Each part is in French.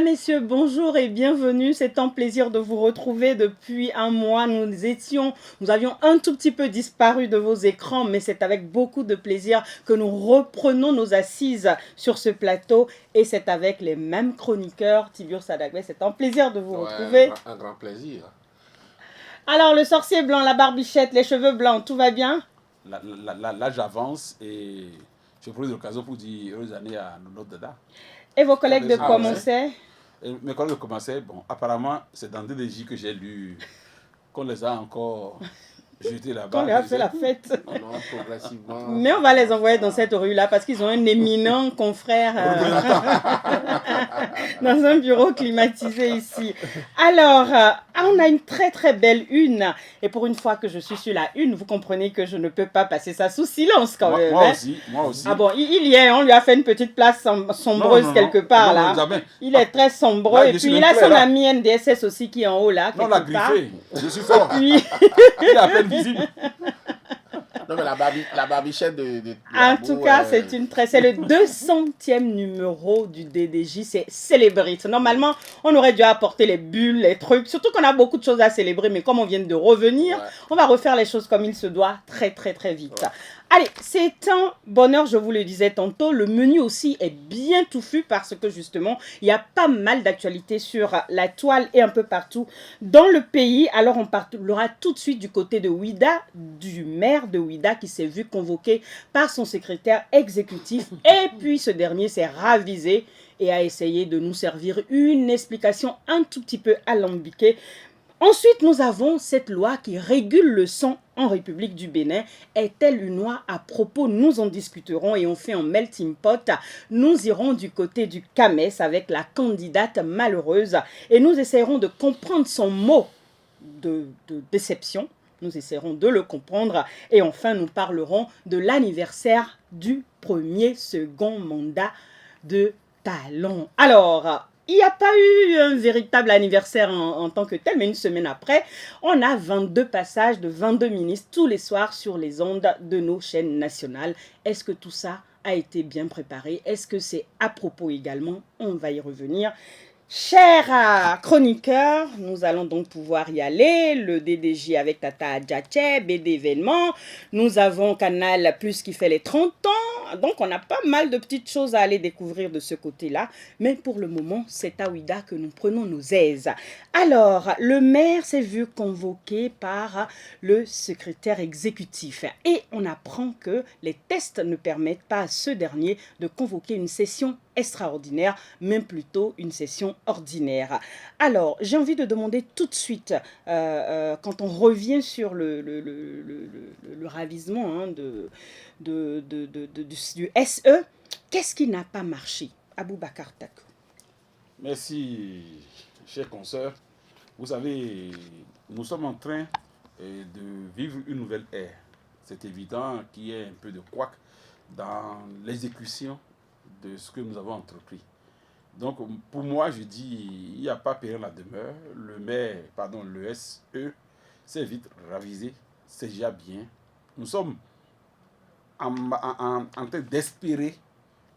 Mesdames, Messieurs, bonjour et bienvenue. C'est un plaisir de vous retrouver. Depuis un mois, nous avions un tout petit peu disparu de vos écrans, mais c'est avec beaucoup de plaisir que nous reprenons nos assises sur ce plateau. Et c'est avec les mêmes chroniqueurs, Tibour Sadagbe. C'est un plaisir de vous retrouver. Un grand plaisir. Alors, le sorcier blanc, la barbichette, les cheveux blancs, tout va bien? Là, j'avance et je profite de l'occasion pour dire heureuse année à nos Dada. Et vos collègues de commencer? Mes collègues de commencer, bon, apparemment, c'est dans DDJ que j'ai lu qu'on les a encore jetés là-bas. Qu'on leur a fait la fête. Non, progressivement. Mais on va les envoyer dans cette rue-là parce qu'ils ont un éminent confrère dans un bureau climatisé ici. Alors, on a une très très belle une. Et pour une fois que je suis sur la une, vous comprenez que je ne peux pas passer ça sous silence quand même. Moi aussi. Ah bon, il y est, on lui a fait une petite place sombreuse quelque part là. Il est très sombreux. Et puis il a son ami NDSS aussi qui est en haut là. Non, la griffée. Je suis fort. Il est à peine visible. Non, mais la barbichette de en tout cas, c'est le 200e numéro du DDJ, c'est Célébrite. Normalement, on aurait dû apporter les bulles, les trucs, surtout qu'on a beaucoup de choses à célébrer, mais comme on vient de revenir, on va refaire les choses comme il se doit très très très vite. Ouais. Allez, c'est un bonheur, je vous le disais tantôt. Le menu aussi est bien touffu parce que justement, il y a pas mal d'actualités sur la toile et un peu partout dans le pays. Alors, on parlera tout de suite du côté de Ouida, du maire de Ouida qui s'est vu convoqué par son secrétaire exécutif. Et puis, ce dernier s'est ravisé et a essayé de nous servir une explication un tout petit peu alambiquée. Ensuite, nous avons cette loi qui régule le sang en République du Bénin. Est-elle une loi à propos? Nous en discuterons et on fait un melting pot. Nous irons du côté du CAMES avec la candidate malheureuse et nous essayerons de comprendre son mot de déception. Nous essaierons de le comprendre et enfin nous parlerons de l'anniversaire du premier second mandat de Talon. Alors, il n'y a pas eu un véritable anniversaire en tant que tel, mais une semaine après, on a 22 passages de 22 ministres tous les soirs sur les ondes de nos chaînes nationales. Est-ce que tout ça a été bien préparé? Est-ce que c'est à propos également? On va y revenir. Chers chroniqueurs, nous allons donc pouvoir y aller. Le DDJ avec Tata Adjache, BD événements. Nous avons Canal Plus qui fait les 30 ans. Donc, on a pas mal de petites choses à aller découvrir de ce côté-là. Mais pour le moment, c'est à Ouida que nous prenons nos aises. Alors, le maire s'est vu convoqué par le secrétaire exécutif. Et on apprend que les tests ne permettent pas à ce dernier de convoquer une session extraordinaire, mais plutôt une session ordinaire. Alors, j'ai envie de demander tout de suite, quand on revient sur le ravisement du SE, qu'est-ce qui n'a pas marché? Aboubacar Takou. Merci, chers consoeurs. Vous savez, nous sommes en train de vivre une nouvelle ère. C'est évident qu'il y a un peu de couac dans l'exécution de ce que nous avons entrepris. Donc, pour moi, je dis, il n'y a pas péril la demeure. Le SE s'est vite ravisé, c'est déjà bien. Nous sommes en train d'espérer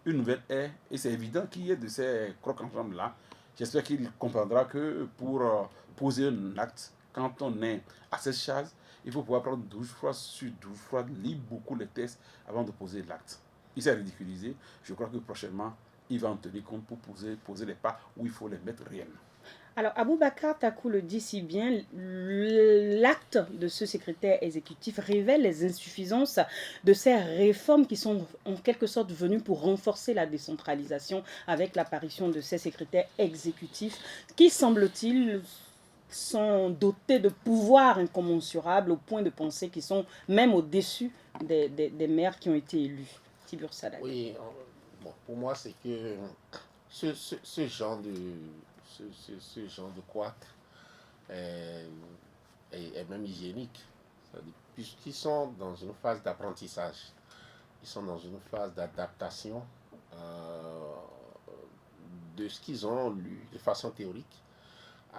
une nouvelle ère et c'est évident qu'il y ait de ces crocs en jambes-là. J'espère qu'il comprendra que pour poser un acte, quand on est à cette charge, il faut pouvoir prendre 12 fois sur 12 fois, lire beaucoup les textes avant de poser l'acte. Il s'est ridiculisé. Je crois que prochainement, il va en tenir compte pour poser les pas où il faut les mettre réellement. Alors, Aboubacar Takou le dit si bien, l'acte de ce secrétaire exécutif révèle les insuffisances de ces réformes qui sont en quelque sorte venues pour renforcer la décentralisation avec l'apparition de ces secrétaires exécutifs qui, semble-t-il, sont dotés de pouvoirs incommensurables au point de penser qu'ils sont même au-dessus des maires qui ont été élus. Tibour Sadagbe. Oui, bon, pour moi, c'est que ce genre de couac est même hygiénique. Puisqu'ils sont dans une phase d'apprentissage, ils sont dans une phase d'adaptation de ce qu'ils ont lu de façon théorique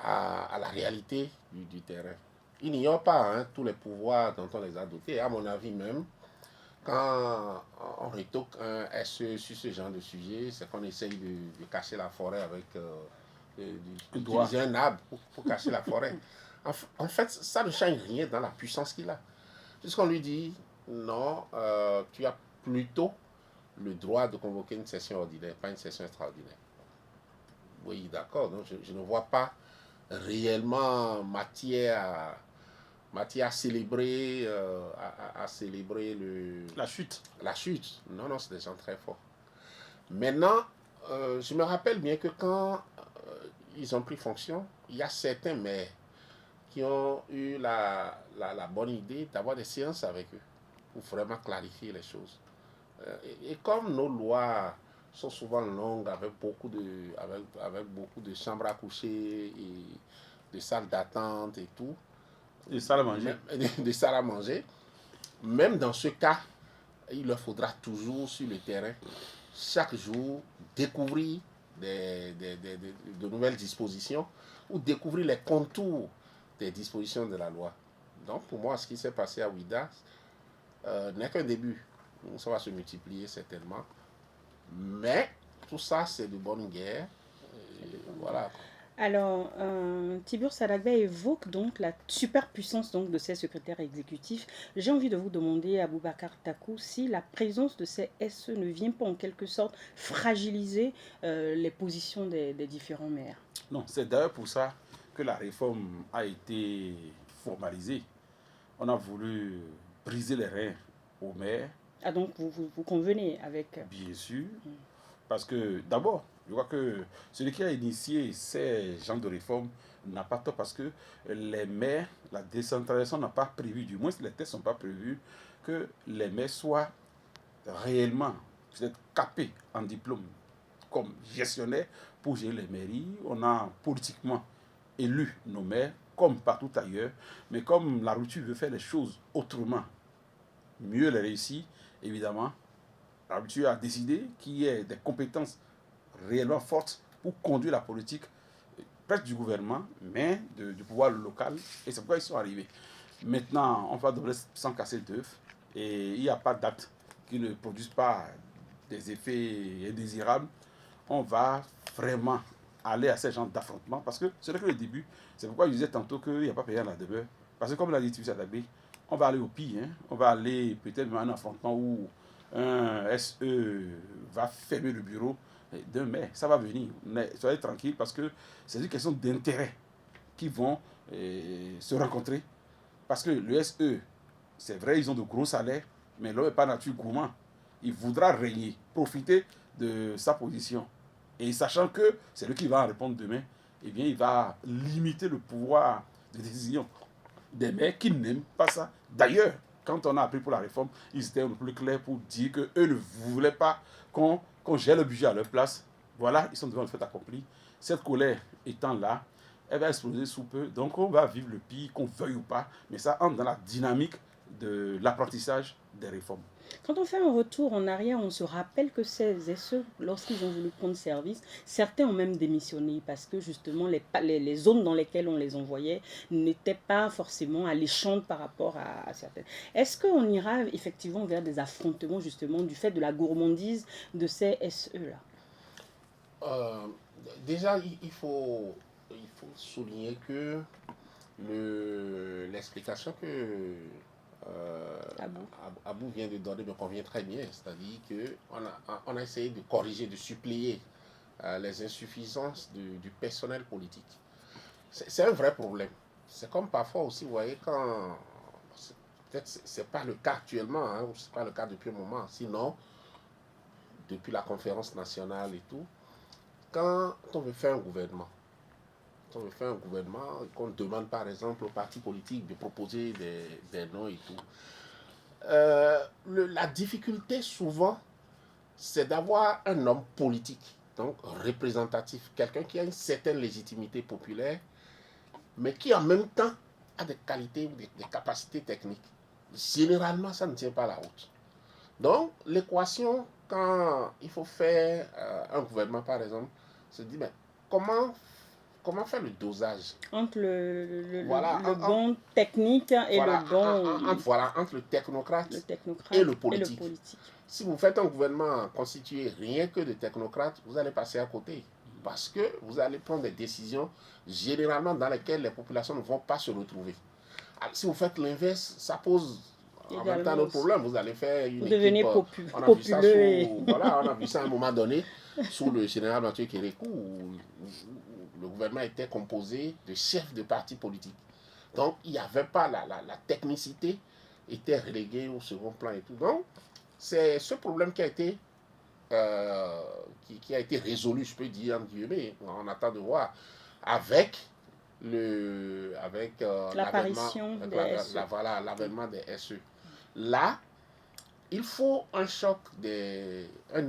à la réalité du terrain. Ils n'ignorent pas tous les pouvoirs dont on les a dotés. À mon avis même, quand on retoque un SE sur ce genre de sujet, c'est qu'on essaye de cacher la forêt avec d'utiliser un arbre pour cacher la forêt. En fait, ça ne change rien dans la puissance qu'il a. Puisqu'on lui dit, non, tu as plutôt le droit de convoquer une session ordinaire, pas une session extraordinaire. Oui, d'accord. Donc je ne vois pas réellement matière à célébrer, à célébrer La chute. la chute. Non, non, c'est des gens très forts. Maintenant, je me rappelle bien que quand ils ont pris fonction, il y a certains maires qui ont eu la bonne idée d'avoir des séances avec eux pour vraiment clarifier les choses. Et comme nos lois sont souvent longues avec beaucoup de chambres à coucher et de salles d'attente et tout, Et ça, à manger. des salles à manger, même dans ce cas, il leur faudra toujours sur le terrain, chaque jour, découvrir de nouvelles dispositions ou découvrir les contours des dispositions de la loi. Donc pour moi, ce qui s'est passé à Ouidah n'est qu'un début. Ça va se multiplier certainement. Mais tout ça, c'est de bonne guerre. Et voilà. Alors, Tibour Sadagba évoque donc la superpuissance donc, de ces secrétaires exécutifs. J'ai envie de vous demander, Aboubacar Takou, si la présence de ces SE ne vient pas en quelque sorte fragiliser les positions des différents maires. Non, c'est d'ailleurs pour ça que la réforme a été formalisée. On a voulu briser les reins aux maires. Ah donc vous convenez avec... Bien sûr, parce que d'abord, je crois que celui qui a initié ces genres de réformes n'a pas tort parce que les maires, la décentralisation n'a pas prévu, du moins les tests ne sont pas prévus, que les maires soient réellement peut-être capés en diplôme comme gestionnaires pour gérer les mairies. On a politiquement élu nos maires comme partout ailleurs, mais comme la rupture veut faire les choses autrement, mieux les réussir, évidemment, la rupture a décidé qu'il y ait des compétences réellement fortes pour conduire la politique, presque du gouvernement, mais du pouvoir local. Et c'est pourquoi ils sont arrivés. Maintenant, on va devoir sans casser d'œufs. Et il n'y a pas de date qui ne produise pas des effets indésirables. On va vraiment aller à ces genres d'affrontements parce que ce n'est que le début. C'est pourquoi je disais tantôt qu'il n'y a pas payé à la demeure. Parce que comme l'a dit Tibour Sadagba, on va aller au pire. Hein. On va aller peut-être à un affrontement où un SE va fermer le bureau d'un maire. Ça va venir. Mais soyez tranquille parce que c'est une question d'intérêt qui vont se rencontrer. Parce que le SE, c'est vrai, ils ont de gros salaires, mais l'homme n'est pas nature gourmand. Il voudra régner, profiter de sa position. Et sachant que c'est lui qui va en répondre demain, eh bien, il va limiter le pouvoir de décision des maires qui n'aiment pas ça. D'ailleurs, quand on a appris pour la réforme, ils étaient un peu plus clairs pour dire qu'eux ne voulaient pas qu'on gère le budget à leur place. Voilà, ils sont devant le fait accompli. Cette colère étant là, elle va exploser sous peu. Donc on va vivre le pire, qu'on veuille ou pas. Mais ça entre dans la dynamique de l'apprentissage des réformes. Quand on fait un retour en arrière, on se rappelle que ces SE, lorsqu'ils ont voulu prendre service, certains ont même démissionné parce que justement les zones dans lesquelles on les envoyait n'étaient pas forcément alléchantes par rapport à certaines. Est-ce qu'on ira effectivement vers des affrontements justement du fait de la gourmandise de ces SE-là? Déjà, il faut souligner que l'explication que Abou vient de donner me convient très bien. C'est-à-dire qu'on a essayé de corriger, de suppléer les insuffisances du personnel politique. C'est un vrai problème. C'est comme parfois aussi, vous voyez, quand... Peut-être ce n'est pas le cas actuellement, hein, ce n'est pas le cas depuis un moment. Sinon, depuis la conférence nationale et tout, quand on veut faire un gouvernement, qu'on demande par exemple aux partis politiques de proposer des noms et tout, la difficulté souvent, c'est d'avoir un homme politique, donc représentatif, quelqu'un qui a une certaine légitimité populaire, mais qui en même temps a des qualités, des capacités techniques. Généralement, ça ne tient pas la route. Donc, l'équation, quand il faut faire un gouvernement, par exemple, se dit, mais comment faire le dosage entre le bon technique et le bon... entre le technocrate et le politique. Si vous faites un gouvernement constitué rien que de technocrates, vous allez passer à côté. parce que vous allez prendre des décisions généralement dans lesquelles les populations ne vont pas se retrouver. Alors, si vous faites l'inverse, ça pose en même temps notre problème. Vous allez faire une vous devenez équipe, on a vu ça voilà, on a vu ça à un moment donné sous le général Mathieu Kérékou où le gouvernement était composé de chefs de partis politiques. Donc il n'y avait pas la technicité était reléguée au second plan et tout. Donc c'est ce problème qui a été résolu, je peux dire, en guillemets, on attend de voir, avec l'apparition des SE. L'avènement des SE. Là, il faut un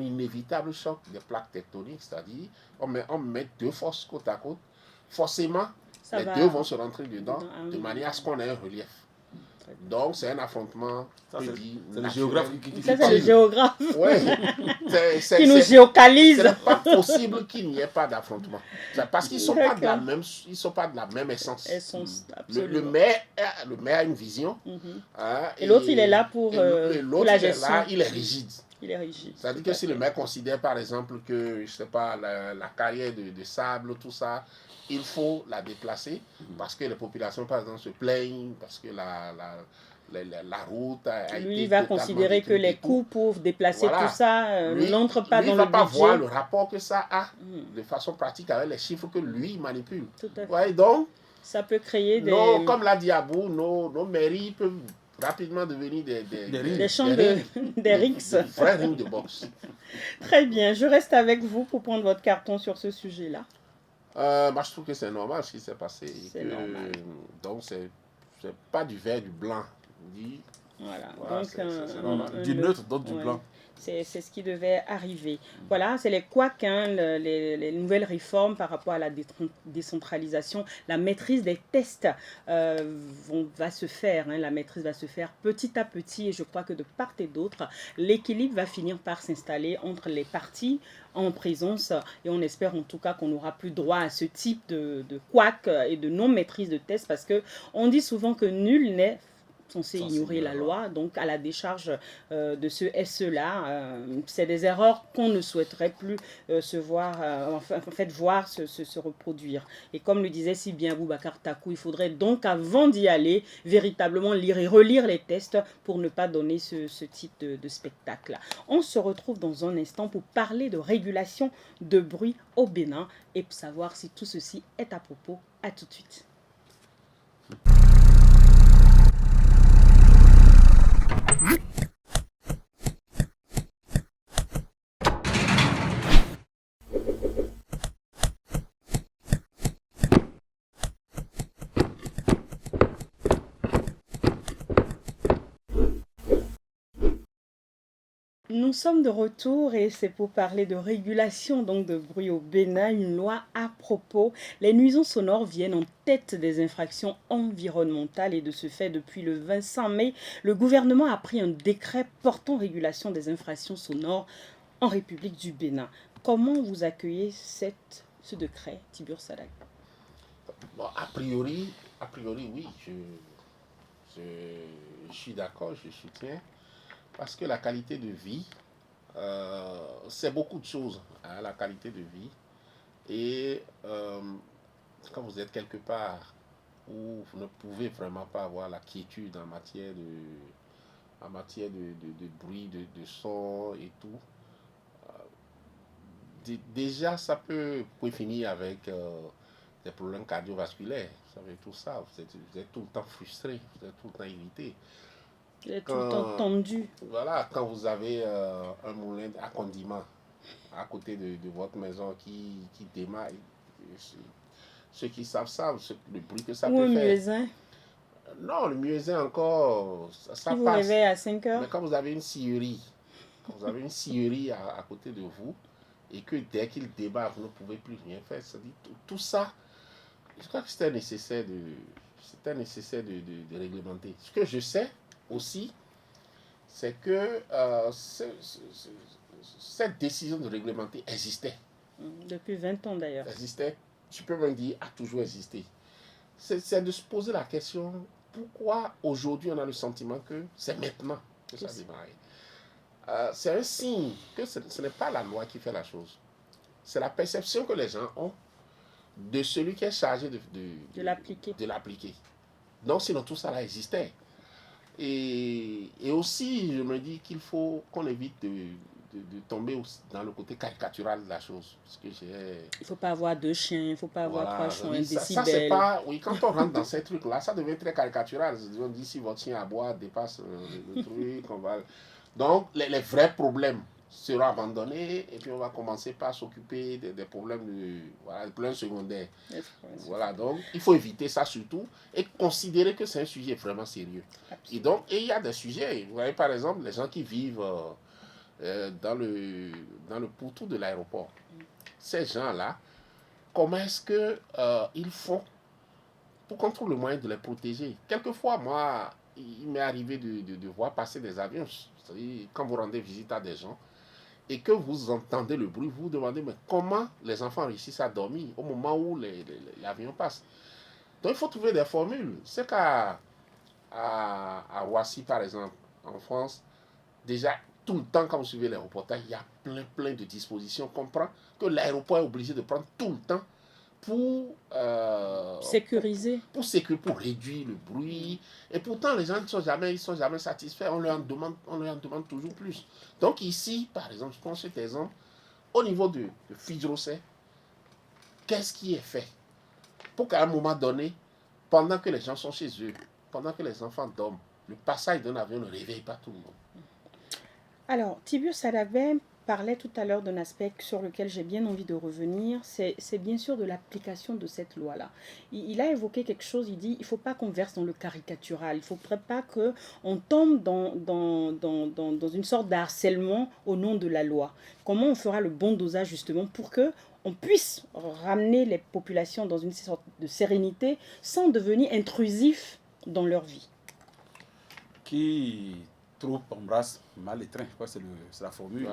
inévitable choc des plaques tectoniques, c'est-à-dire on met deux forces côte à côte, forcément, deux vont se rentrer dedans de manière à ce qu'on ait un relief. Donc, c'est un affrontement. C'est le géographe qui c'est le géographe qui nous géocalise. Ce n'est pas possible qu'il n'y ait pas d'affrontement. Parce qu'ils ne sont pas de la même essence. Le maire a une vision. Et l'autre, il est là pour la gestion. Il est rigide. C'est-à-dire que si le maire considère, par exemple, que, je sais pas, la carrière de sable, tout ça, il faut la déplacer parce que les populations, par exemple, se plaignent, parce que la route a été lui, il va considérer que les coûts pour déplacer tout ça n'entrent pas dans le budget. Il ne va pas voir le rapport que ça a de façon pratique avec les chiffres que lui manipule. Tout à fait. Ouais, donc, ça peut créer des... comme l'a dit Abou, nos mairies peuvent rapidement devenir des champs des rings. Des vrais rings de boxe. Très bien, je reste avec vous pour prendre votre carton sur ce sujet-là. Je trouve que c'est normal ce qui s'est passé. C'est normal. Donc, c'est pas du vert, du blanc. Voilà, donc c'est normal. Du neutre, donc du blanc. C'est ce qui devait arriver. Voilà, c'est les couacs, les nouvelles réformes par rapport à la décentralisation. La maîtrise des tests va se faire. La maîtrise va se faire petit à petit. Et je crois que de part et d'autre, l'équilibre va finir par s'installer entre les partis en présence. Et on espère en tout cas qu'on n'aura plus droit à ce type de couac et de non-maîtrise de tests. Parce qu'on dit souvent que nul n'est censé ignorer la loi, donc à la décharge de ce SE-là. C'est des erreurs qu'on ne souhaiterait plus voir se reproduire. Et comme le disait si bien Boubacar Takou, il faudrait donc, avant d'y aller, véritablement lire et relire les tests pour ne pas donner ce type de spectacle. On se retrouve dans un instant pour parler de régulation de bruit au Bénin et pour savoir si tout ceci est à propos. À tout de suite. Nous sommes de retour et c'est pour parler de régulation donc de bruit au Bénin, une loi à propos. Les nuisances sonores viennent en tête des infractions environnementales et de ce fait, depuis le 25 mai, le gouvernement a pris un décret portant régulation des infractions sonores en République du Bénin. Comment vous accueillez ce décret, Tibur Sadak? Bon, a priori, oui, je suis d'accord, je soutiens. Parce que la qualité de vie, c'est beaucoup de choses, la qualité de vie. Et quand vous êtes quelque part où vous ne pouvez vraiment pas avoir la quiétude en matière de bruit, de son et tout, déjà ça peut finir avec des problèmes cardiovasculaires. Vous savez tout ça, vous êtes tout le temps frustré, vous êtes tout le temps irrité. Il est tout le temps tendu. Voilà, quand vous avez un moulin à condiments à côté de votre maison qui démarre, ceux qui savent le bruit que ça peut faire. Muezzin. Non, le muezzin encore, ça vous passe. Réveille à 5 heures. Mais quand vous avez une scierie, à côté de vous, et que dès qu'il démarre, vous ne pouvez plus rien faire, ça dit tout ça, je crois que c'était nécessaire de réglementer. Ce que je sais aussi, c'est que cette décision de réglementer existait. Depuis 20 ans d'ailleurs. Existait, je peux même dire, a toujours existé. C'est de se poser la question, pourquoi aujourd'hui on a le sentiment que c'est maintenant que ça démarre. C'est un signe que ce n'est pas la loi qui fait la chose. c'est la perception que les gens ont de celui qui est chargé De l'appliquer. de l'appliquer. Donc, sinon, tout ça là existait. Et aussi, je me dis qu'il faut qu'on évite de tomber dans le côté caricatural de la chose. Parce que Il ne faut pas avoir 2 chiens, il ne faut pas avoir voilà, 3 chiens, ça, décibels. c'est pas... Oui, quand on rentre dans ces trucs-là, ça devient très caricatural. On dit si votre chien à boire dépasse le truc, on va... Donc, les vrais problèmes seront abandonnés et puis on va commencer par s'occuper des problèmes, des problèmes secondaires. Voilà, donc il faut éviter ça surtout et considérer que c'est un sujet vraiment sérieux. Et donc, il y a des sujets, vous voyez par exemple, les gens qui vivent dans le pourtour de l'aéroport. Ces gens-là, comment est-ce qu'ils font pour qu'on trouve le moyen de les protéger? Quelquefois, moi, il m'est arrivé de voir passer des avions. C'est-à-dire, quand vous rendez visite à des gens et que vous entendez le bruit, vous vous demandez mais comment les enfants réussissent à dormir au moment où l'avion passe. Donc, il faut trouver des formules. C'est qu'à Roissy, par exemple, en France, déjà, tout le temps, quand vous suivez les reportages, il y a plein de dispositions. On comprend que l'aéroport est obligé de prendre tout le temps pour sécuriser. Pour réduire le bruit. Et pourtant, les gens ne sont jamais satisfaits. On leur en demande toujours plus. Donc ici, par exemple, je prends cet exemple, au niveau de Fidrocet, qu'est-ce qui est fait pour qu'à un moment donné, pendant que les gens sont chez eux, pendant que les enfants dorment, le passage d'un avion ne réveille pas tout le monde? Alors, Tibius Salabem parlait tout à l'heure d'un aspect sur lequel j'ai bien envie de revenir, c'est bien sûr de l'application de cette loi-là. Il a évoqué quelque chose, il dit, il ne faut pas qu'on verse dans le caricatural, il ne faudrait pas qu'on tombe dans une sorte d'harcèlement au nom de la loi. Comment on fera le bon dosage justement pour qu'on puisse ramener les populations dans une sorte de sérénité sans devenir intrusif dans leur vie? Qui trop embrasse mal étreint, c'est la formule. Ouais.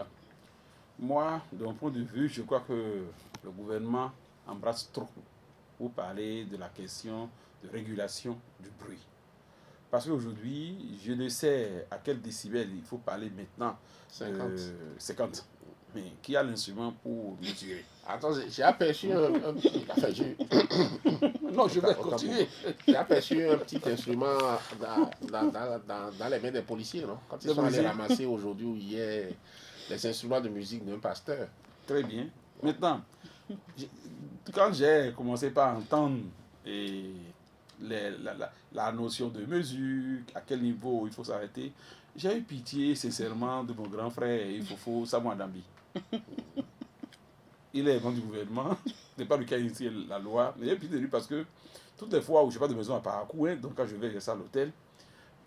Moi, de mon point de vue, je crois que le gouvernement embrasse trop pour parler de la question de régulation du bruit. Parce qu'aujourd'hui, je ne sais à quel décibel il faut parler maintenant. 50. Mais qui a l'instrument pour mesurer? Attends, j'ai aperçu un petit... Enfin, non, je vais continuer. J'ai aperçu un petit instrument dans les mains des policiers, non? Quand ils sont allés ramasser aujourd'hui ou hier les instruments de musique d'un pasteur. Très bien. Maintenant, quand j'ai commencé par entendre la notion de mesure, à quel niveau il faut s'arrêter, j'ai eu pitié sincèrement de mon grand frère Ifofo Samouadambi. Il est membre du gouvernement, ce n'est pas lui qui a initié la loi, mais j'ai pitié de lui parce que toutes les fois où je n'ai pas de maison à Parakou, donc quand je vais rester à l'hôtel,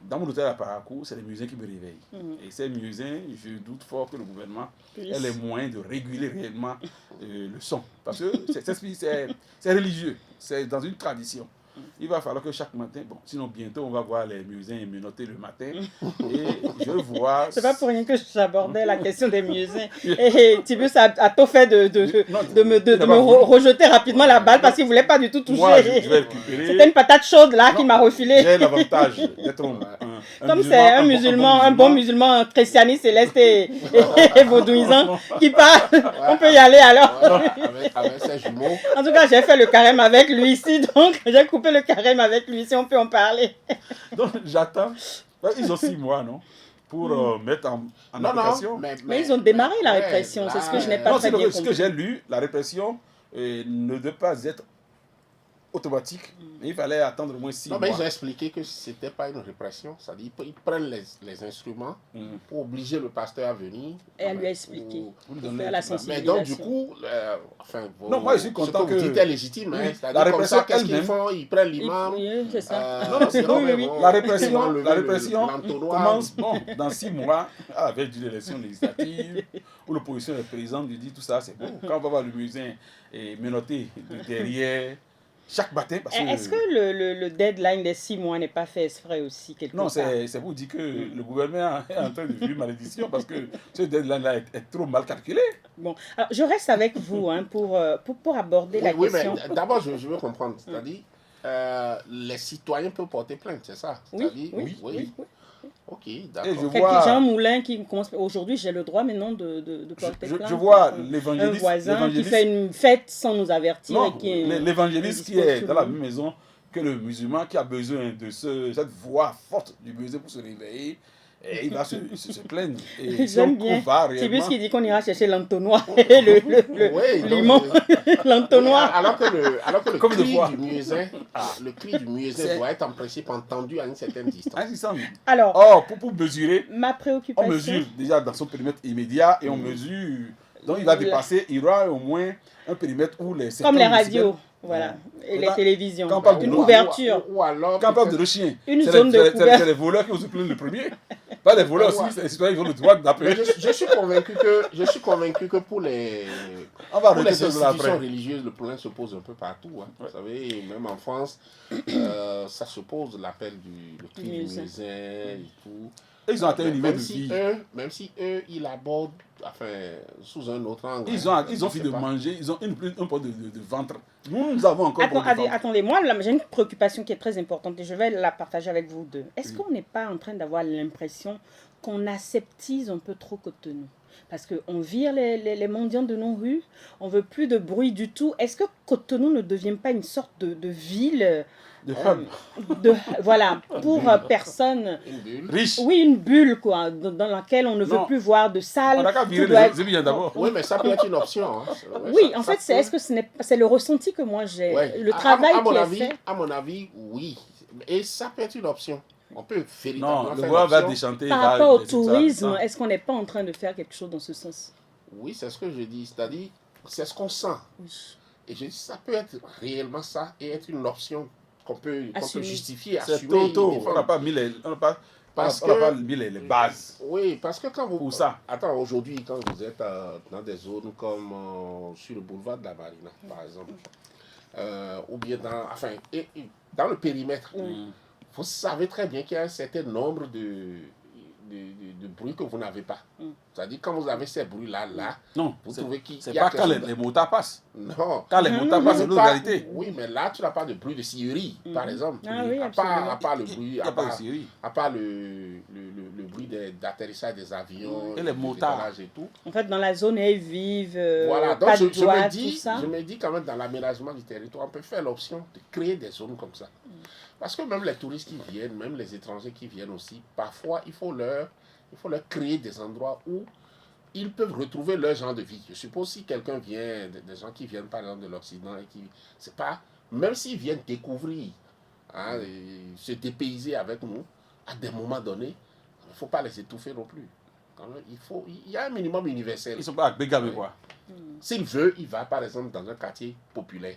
dans mon hôtel à Parakou, c'est les musiciens qui me réveillent. Et ces musiciens, je doute fort que le gouvernement ait les moyens de réguler réellement le son. Parce que c'est religieux, c'est dans une tradition. Il va falloir que chaque matin, bon, sinon bientôt on va voir les musiciens menotter le matin. Et je vois. C'est pas pour rien que j'abordais la question des musiciens. Et Tibius a tout fait de me rejeter rapidement la balle parce qu'il voulait pas du tout toucher. Moi, je vais récupérer. C'était une patate chaude là qu'il m'a refilé. J'ai l'avantage d'être comme c'est un musulman, un bon musulman christianiste céleste et vaudouisant qui parle, on peut y aller alors. Avec ses jumeaux. En tout cas, j'ai fait le carême avec lui ici, donc j'ai coupé le carême avec lui, si on peut en parler. Donc j'attends. Ils ont 6 mois, non? Pour mettre en application. Mais ils ont démarré la répression, c'est ce que je n'ai pas très bien compris. Ce que j'ai lu, la répression ne doit pas être automatique, mais il fallait attendre au moins 6 mois. Mais ils ont expliqué que ce n'était pas une répression, c'est-à-dire qu'ils prennent les instruments pour obliger le pasteur à venir. Et elle lui a expliqué, pour faire la sensibilisation. Mais donc du coup, non, moi je suis content que... vous dites est légitime, hein, c'est-à-dire comme ça, qu'est-ce qu'ils font? Ils prennent l'imam. C'est ça. La répression commence dans 6 mois, avec une élection législative, où l'opposition est présente, il dit tout ça, c'est bon. Quand on va voir le musicien menotté de derrière, chaque matin. Est-ce que le deadline des 6 mois n'est pas fait exprès aussi quelque part? Non, c'est pour dire que le gouvernement est en train de vivre malédiction parce que ce deadline-là est trop mal calculé. Bon, alors je reste avec vous pour aborder la question. Mais d'abord, je veux comprendre, c'est-à-dire les citoyens peuvent porter plainte, c'est ça? Oui. Ok, Et je d'accord. vois, Jean Moulin qui commence. Aujourd'hui, j'ai le droit maintenant de porter plainte je vois contre un l'évangéliste, voisin qui fait une fête sans nous avertir et non, qui est l'évangéliste qui indispose est tout dans le la monde. même maison que le musulman qui a besoin de cette voix forte du musulman pour se réveiller, et il va se plaindre. Et si on J'aime bien va Tibus réellement, qui dit qu'on ira chercher l'entonnoir et Oui, le donc, limon, oui, l'entonnoir. alors que le Comme de cri voix. du muezzin, le cri du muezzin C'est- doit être en principe entendu à une certaine distance. Insistant. Alors, Or, pour mesurer, ma on préoccupation, mesure déjà dans son périmètre immédiat et on mesure. Donc il va dépasser, il y aura au moins un périmètre où les comme les 50 radios, décibels, voilà, et les Maintenant, télévisions, quand on parle une de couverture. Ou alors, quand on parle de peut-être- le chien, Une c'est zone de couvert. c'est les voleurs qui vont se plaindre le premier. Pas les voleurs aussi, c'est les citoyens qui ont le droit mais d'appeler. je suis convaincu que pour les On va Pour les arrêter ça institutions après. religieuses, le problème se pose un peu partout. Hein. Ouais. Vous savez, même en France, ça se pose l'appel le cri du Muezzin. muezzin et tout. Et ils ont atteint un niveau Même de si vie. même si eux, ils l'abordent sous un autre angle. Ils ont fini de manger, ils ont un peu de ventre. Nous avons encore un peu de ventre. Attendez, moi, là, j'ai une préoccupation qui est très importante et je vais la partager avec vous deux. Est-ce Oui. qu'on n'est pas en train d'avoir l'impression qu'on aseptise un peu trop Cotonou? Parce qu'on vire les mendiants de nos rues, on veut plus de bruit du tout. Est-ce que Cotonou ne devient pas une sorte de ville De hub. voilà, pour personnes. Une bulle. Riche. Oui, une bulle, quoi, dans laquelle on ne veut Non. plus voir de On salles. a qu'à Tout virer doit être- les bien d'abord. Oui, mais ça peut être une option. Hein. Ouais, Oui, ça- en ça fait, peut- est-ce que ce n'est pas, c'est le ressenti que moi j'ai, Ouais. le travail à mon qui est avis, fait. À mon avis, oui. Et ça peut être une option. On peut Non, véritablement le faire voir va l'option. déchanter. Par va rapport au laisser ça, tourisme, ça. est-ce qu'on n'est pas en train de faire quelque chose dans ce sens? Oui, c'est ce que je dis. C'est-à-dire, c'est ce qu'on sent. Oui. Et je dis, ça peut être réellement ça et être une option qu'on peut Assumer. justifier, C'est assumer. tôt. défendre. On n'a pas mis Parce on n'a que- pas mis les bases. Oui, parce que quand vous... Pour ça. Attends, aujourd'hui, quand vous êtes dans des zones comme sur le boulevard de la Marina, par exemple, ou bien dans le périmètre, Oui. vous savez très bien qu'il y a un certain nombre de bruits que vous n'avez pas. Mm. C'est-à-dire, quand vous avez ces bruits-là, Non, vous c'est trouvez qu'il c'est y a pas quelque quand chose les motards passent. Non. Quand les motards passent, c'est Pas- l'autre réalité. Oui, mais là, tu n'as pas de bruit de scierie, par exemple. Ah oui, à, part, absolument. à part le Il bruit, n'y a pas de série. à part le bruit d'atterrissage des avions, Et les du motards. décollage et tout. En fait, dans la zone est vive, Voilà, donc pas de je droite, me tout dis, ça. je me dis quand même dans l'aménagement du territoire, on peut faire l'option de créer des zones comme ça. Parce que même les touristes qui viennent, même les étrangers qui viennent aussi, parfois il faut leur créer des endroits où ils peuvent retrouver leur genre de vie. Je suppose si quelqu'un vient, des gens qui viennent par exemple de l'Occident et qui, c'est pas, même s'ils viennent découvrir, hein, et se dépayser avec nous, à des moments donnés, il ne faut pas les étouffer non plus. Quand même, il y a un minimum universel. Ils ne sont pas à Bégamé, quoi. S'il veut, il va par exemple dans un quartier populaire.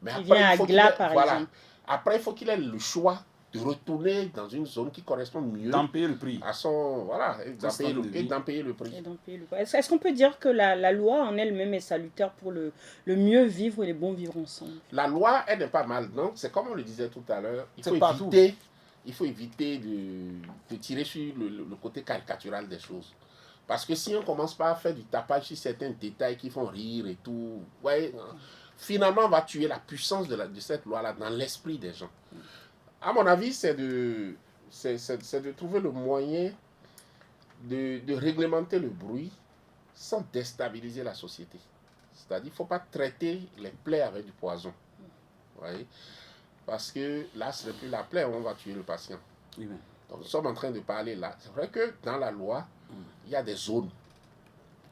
Mais Il vient à faut qu'il Gla, ait- par voilà. exemple. Après, il faut qu'il ait le choix de retourner dans une zone qui correspond mieux D'en payer le prix. à son. Voilà, et d'en payer, standard de vie. payer le prix. Et donc, est-ce qu'on peut dire que la loi en elle-même est salutaire pour le mieux vivre et le bon vivre ensemble? La loi, elle n'est pas mal. Donc, c'est comme on le disait tout à l'heure, il C'est faut partout. éviter de tirer sur le côté caricatural des choses. Parce que si on commence pas à faire du tapage sur certains détails qui font rire et tout, ouais, finalement, on va tuer la puissance de cette loi-là dans l'esprit des gens. À mon avis, c'est de trouver le moyen de réglementer le bruit sans déstabiliser la société. C'est-à-dire qu'il ne faut pas traiter les plaies avec du poison. Vous voyez? Parce que là, ce n'est plus la plaie, on va tuer le patient. Oui, mais- Donc, nous sommes en train de parler là. C'est vrai que dans la loi, il y a des zones.